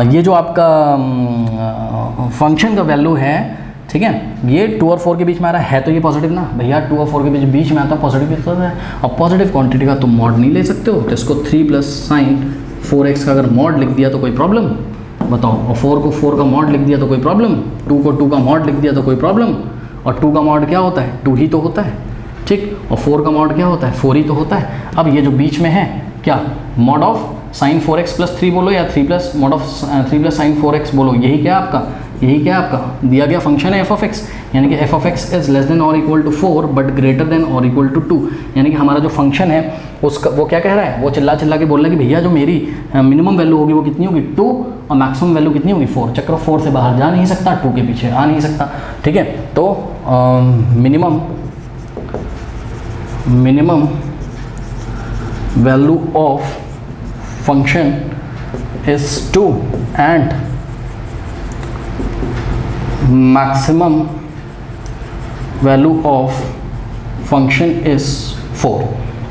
ये जो आपका फंक्शन का वैल्यू है, ठीक है, ये 2 और 4 के बीच में आ रहा है तो ये पॉजिटिव ना भैया, 2 और 4 के बीच में आता है पॉजिटिव भी है। और पॉजिटिव क्वांटिटी का तुम मॉड नहीं ले सकते हो, तो इसको 3 + sin 4x का अगर मॉड लिख दिया तो कोई प्रॉब्लम, बताओ, और 4 को 4 का मॉड लिख दिया तो कोई प्रॉब्लम, 2 को 2 का मॉड लिख दिया तो कोई प्रॉब्लम, और 2 का मॉड क्या होता है, 2 ही तो होता है, ठीक, और 4 का मॉड क्या होता है, 4 ही तो होता है। अब ये जो बीच में है क्या, मॉड ऑफ sin 4x + 3 बोलो या 3 + mod of 3 + sin 4x बोलो, यही क्या आपका, यही क्या आपका दिया गया फंक्शन है f(x), यानी कि f(x) इज़ लेस देन और equal to 4 but greater than और इक्वल टू 2, यानी कि हमारा जो फंक्शन है उसका वो क्या कह रहा है, वो चिल्ला के बोल रहा है कि भैया जो मेरी मिनिमम वैल्यू होगी वो कितनी होगी 2 और मैक्सिमम वैल्यू कितनी होगी 4। चक्कर 4 से बाहर जा नहीं सकता, 2 के पीछे आ नहीं सकता, ठीक है। तो minimum value of function is 2 and maximum value of function is 4,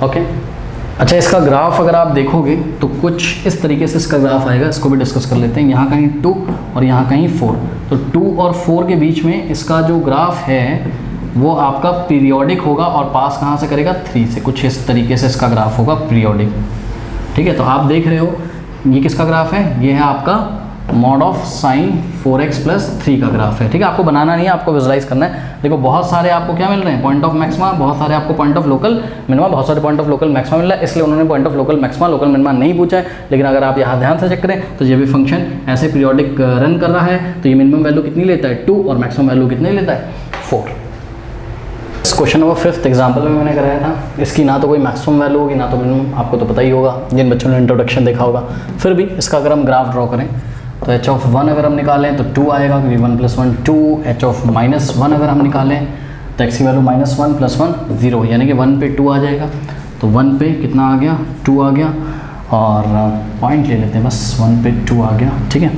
okay. अच्छा, इसका ग्राफ अगर आप देखोगे तो कुछ इस तरीके से इसका ग्राफ आएगा, इसको भी डिस्कस कर लेते हैं। यहाँ कहीं 2 और यहाँ कहीं 4, तो 2 और 4 के बीच में इसका जो ग्राफ है वो आपका पीरियोडिक होगा और पास कहाँ से करेगा, 3 से। कुछ इस तरीके से इसका ग्राफ होगा पीरियोडिक, ठीक है। तो आप देख रहे हो ये किसका ग्राफ है, ये है आपका मॉड ऑफ sin 4x + 3 का ग्राफ है, ठीक है। आपको बनाना नहीं है, आपको विजुलाइज करना है। देखो बहुत सारे आपको क्या मिल रहे हैं, पॉइंट ऑफ मैक्सिमा, बहुत सारे आपको पॉइंट ऑफ लोकल मिनिमा, बहुत सारे पॉइंट ऑफ लोकल मैक्सिमा मिल रहा है, इसलिए उन्होंने point of local maxima local minima नहीं पूछा है। लेकिन अगर आप यहाँ ध्यान से चेक करें तो ये भी फंक्शन ऐसे पीरियोडिक रन कर रहा है, तो ये मिनिमम वैल्यू कितनी लेता है 2 और मैक्सिमम वैल्यू कितनी लेता है 4। क्वेश्चन नंबर 5 एग्जाम्पल में मैंने कराया था, इसकी ना तो कोई मैक्सिमम वैल्यू होगी ना तो मिनिमम, आपको तो पता ही होगा जिन बच्चों ने इंट्रोडक्शन देखा होगा। फिर भी इसका अगर हम ग्राफ ड्रॉ करें तो h(1) अगर हम निकालें तो 2 आएगा, क्योंकि 1 + 1 2, h(-1) अगर हम निकालें तो x की वैल्यू -1 + 1 0, यानी कि 1 पे 2 आ जाएगा, तो 1 पे कितना आ गया 2 आ गया, और पॉइंट ले लेते हैं बस, 1 पे 2 आ गया, ठीक है,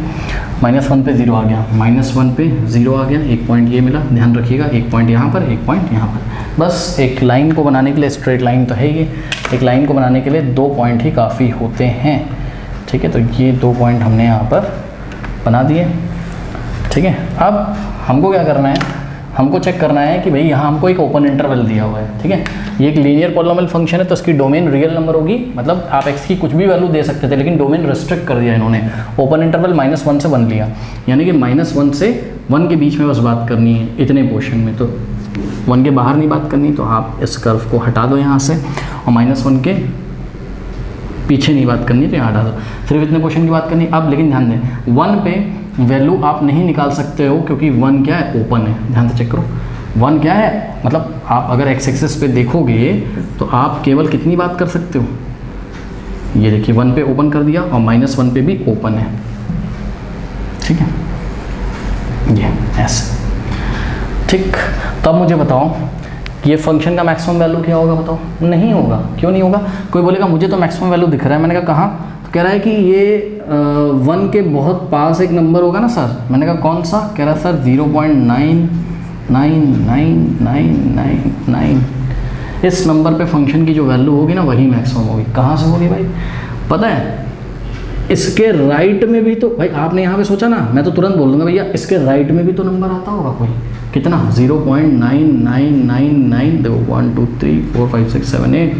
-1 पे 0 आ गया, -1 पे 0 आ गया, एक पॉइंट ये मिला, ध्यान रखिएगा, एक पॉइंट यहाँ पर, एक पॉइंट यहाँ पर। बस एक लाइन को बनाने के लिए, स्ट्रेट लाइन तो है ये, एक लाइन को बनाने के लिए 2 पॉइंट ही काफ़ी होते हैं, ठीक है। तो ये 2 पॉइंट हमने यहाँ पर बना दिए, ठीक है। अब हमको क्या करना है, हमको चेक करना है कि भाई यहाँ हमको एक ओपन इंटरवल दिया हुआ है, ठीक है। ये एक लीनियर पॉलिनोमियल फंक्शन है, तो इसकी डोमेन रियल नंबर होगी, मतलब आप x की कुछ भी वैल्यू दे सकते थे, लेकिन डोमेन रिस्ट्रिक्ट कर दिया इन्होंने, ओपन इंटरवल -1 से 1 लिया, यानी कि -1 से 1 के बीच में बस बात करनी है इतने पोर्शन में। तो 1 के बाहर नहीं बात करनी, तो आप इस कर्व को हटा दो यहाँ से, और -1 के पीछे नहीं बात करनी, तो यहाँ हटा दो। सिर्फ इतने क्वेश्चन की बात करनी। अब लेकिन ध्यान दें, 1 पे वैल्यू आप नहीं निकाल सकते हो, क्योंकि 1 क्या है, ओपन है। ध्यान से चेक करो, 1 क्या है, मतलब आप अगर एक्स एक्सिस पे देखोगे तो आप केवल कितनी बात कर सकते हो, ये देखिए 1 पे ओपन कर दिया, और -1 पे भी ओपन है, ठीक है, ये ऐसे, ठीक। तब मुझे बताओ कि ये फंक्शन का मैक्सिमम वैल्यू क्या होगा, बताओ। नहीं होगा। क्यों नहीं होगा? कोई बोलेगा मुझे तो मैक्सिमम वैल्यू दिख रहा है। मैंने कहा कहाँ? तो कह रहा है कि ये 1 के बहुत पास एक नंबर होगा ना सर। मैंने कहा कौन सा? कह रहा सर 0.99999। इस नंबर पे फंक्शन की जो वैल्यू होगी ना, वही मैक्सिमम होगी। कहाँ से होगी भाई? पता है, इसके राइट में भी तो भाई, आपने यहाँ पे सोचा ना, मैं तो तुरंत बोल दूंगा भैया इसके राइट में भी तो नंबर आता होगा कोई। कितना? 0.9999। देखो 1 2 3 4 5 6 7 8,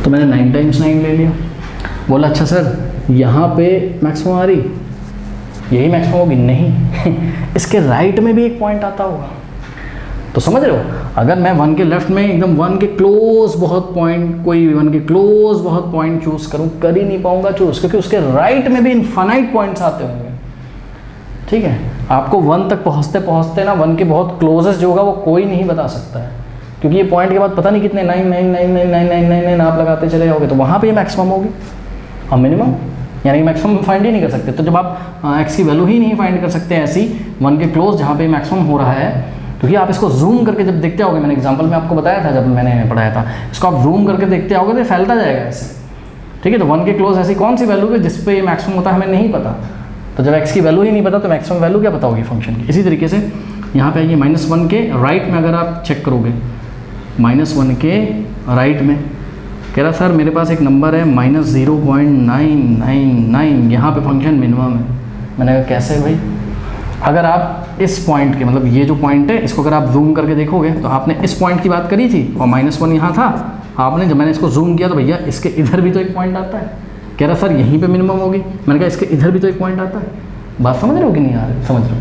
तो मैंने 9 टाइम्स 9 ले लिया। बोला अच्छा सर यहाँ पे मैक्सिमम आ रही, यही मैक्सिमम होगी? नहीं इसके राइट में भी एक पॉइंट आता होगा। तो समझ रहे हो, अगर मैं 1 के लेफ्ट में एकदम 1 के क्लोज बहुत पॉइंट, कोई 1 के क्लोज बहुत पॉइंट चूज करूं, कर ही नहीं पाऊंगा चूज, क्योंकि उसके राइट में भी इनफाइनाइट पॉइंट्स आते होंगे। ठीक है, आपको 1 तक पहुंचते पहुंचते ना 1 के बहुत क्लोजेस्ट जो होगा वो कोई नहीं बता सकता है, क्योंकि ये पॉइंट के बाद पता नहीं कितने 9999999 आप लगाते चले जाओगे, तो वहाँ पे मैक्सिमम होगी। और मिनिमम यानी मैक्सिमम फाइंड ही नहीं कर सकते। तो जब आप एक्स की वैल्यू ही नहीं फाइंड कर सकते ऐसी 1 के क्लोज जहाँ पे मैक्सिमम हो रहा है, क्योंकि आप इसको जूम करके जब देखते आओगे, मैंने एग्जांपल में आपको बताया था जब मैंने पढ़ाया था, इसको आप जूम करके देखते आओगे तो फैलता जाएगा ऐसे। ठीक है, तो 1 के क्लोज ऐसी कौन सी वैल्यू है जिस पे ये मैक्सिमम होता है, हमें नहीं पता। तो जब एक्स की वैल्यू ही नहीं पता तो मैक्सिमम वैल्यू क्या पता होगी फंक्शन की। इसी तरीके से यहाँ पे ये -1 के राइट में अगर आप चेक करोगे, -1 के राइट में कह रहा सर मेरे पास एक नंबर है -0.999, यहाँ पे फंक्शन मिनिमम है। मैंने कहा कैसे भाई? अगर आप इस पॉइंट के, मतलब ये जो पॉइंट है इसको अगर आप जूम करके देखोगे तो आपने इस पॉइंट की बात करी थी और -1 यहाँ था, आपने जब मैंने इसको जूम किया तो भैया इसके इधर भी तो एक पॉइंट आता है। कह रहा सर यहीं पे मिनिमम होगी। मैंने कहा इसके इधर भी तो एक पॉइंट आता है। बात समझ रहे हो कि नहीं यार? समझ रहे हो।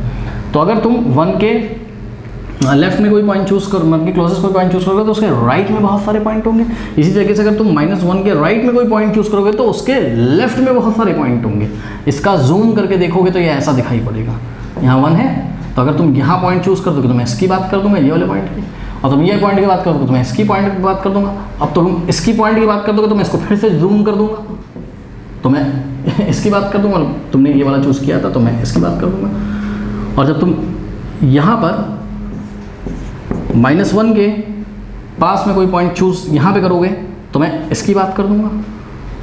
तो अगर तुम 1 के लेफ्ट में कोई पॉइंट चूज करो, 1 के क्लोजेस्ट कोई पॉइंट चूज करोगे तो उसके राइट में बहुत सारे पॉइंट होंगे। इसी तरीके से अगर तुम -1 के राइट में कोई पॉइंट चूज करोगे तो उसके लेफ्ट में बहुत सारे पॉइंट होंगे। इसका जूम करके देखोगे तो ये ऐसा दिखाई पड़ेगा। यहाँ 1 है तो अगर तुम यहाँ पॉइंट चूज कर दोगे तो मैं इसकी बात कर दूंगा, ये वाले पॉइंट की, और तुम ये पॉइंट की बात करोगे तो मैं इसकी पॉइंट की बात कर दूंगा। अब तुम इसकी पॉइंट की बात कर दोगे तो मैं इसको फिर से जूम कर दूंगा, तो मैं इसकी बात कर दूंगा। तुमने ये वाला चूज किया था तो मैं इसकी बात कर दूंगा। और जब तुम यहाँ पर -1 के पास में कोई पॉइंट चूज यहाँ पे करोगे तो मैं इसकी बात कर दूंगा।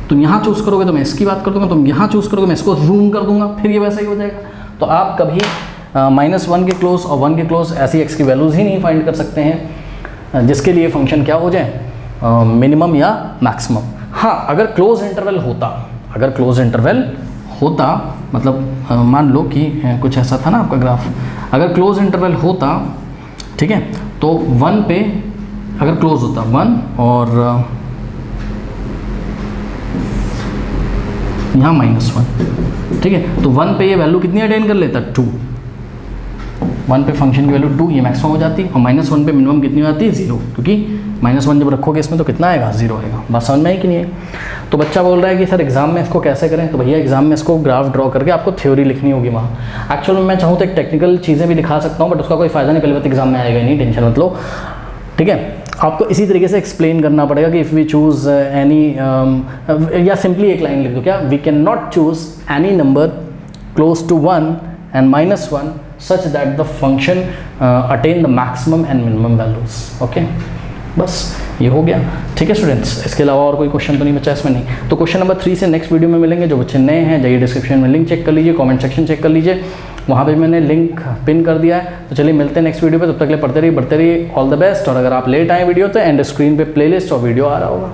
तुम यहाँ चूज करोगे तो मैं इसकी बात कर दूंगा। तुम यहाँ चूज करोगे मैं इसको जूम कर दूंगा, फिर ये वैसा ही हो जाएगा। तो आप कभी -1 के क्लोज और 1 के क्लोज ऐसी एक्स की वैल्यूज़ ही नहीं फाइंड कर सकते हैं जिसके लिए फंक्शन क्या हो जाए, मिनिमम या मैक्सिमम। हाँ, अगर क्लोज इंटरवल होता, मतलब मान लो कि कुछ ऐसा था ना आपका ग्राफ, अगर क्लोज इंटरवल होता, ठीक है, तो 1 पे अगर क्लोज होता 1 और यहाँ -1, ठीक है, तो 1 पे ये वैल्यू कितनी अटेन कर लेता? 2। 1 पे फंक्शन की वैल्यू 2, ये मैक्सिमम हो जाती, और -1 पे मिनिमम कितनी हो जाती है? 0, क्योंकि -1 जब रखोगे इसमें तो कितना आएगा? 0 आएगा। बात समझ में आई कि नहीं है? तो बच्चा बोल रहा है कि सर एग्जाम में इसको कैसे करें, तो भैया एग्जाम में इसको ग्राफ ड्रॉ करके आपको थ्योरी लिखनी होगी वहाँ। एक्चुअल में मैं चाहूँ तो एक टेक्निकल चीज़ें भी दिखा सकता हूँ, बट उसका कोई फ़ायदा नहीं, पहले बात एग्जाम में आएगा ही नहीं, टेंशन मत लो। ठीक है, आपको इसी तरीके से एक्सप्लेन करना पड़ेगा कि इफ़ वी चूज़ एनी, या सिंपली एक लाइन लिख दो क्या, we can not choose any number close to 1 and -1 such that the function attain the maximum and minimum values। Okay, बस ये हो गया। ठीक है स्टूडेंट्स, इसके अलावा और कोई क्वेश्चन तो नहीं बचा इसमें? नहीं। तो क्वेश्चन नंबर 3 से नेक्स्ट वीडियो में मिलेंगे। जो बच्चे नए हैं जाइए डिस्क्रिप्शन में लिंक चेक कर लीजिए, कमेंट सेक्शन चेक कर लीजिए, वहाँ पे मैंने लिंक पिन कर दिया है। तो चलिए मिलते हैं नेक्स्ट वीडियो पे, तब तक के लिए पढ़ते रहिए, बढ़ते रहिए। All the best. और अगर आप लेट आए वीडियो तो एंड स्क्रीन पे प्लेलिस्ट और वीडियो आ रहा होगा।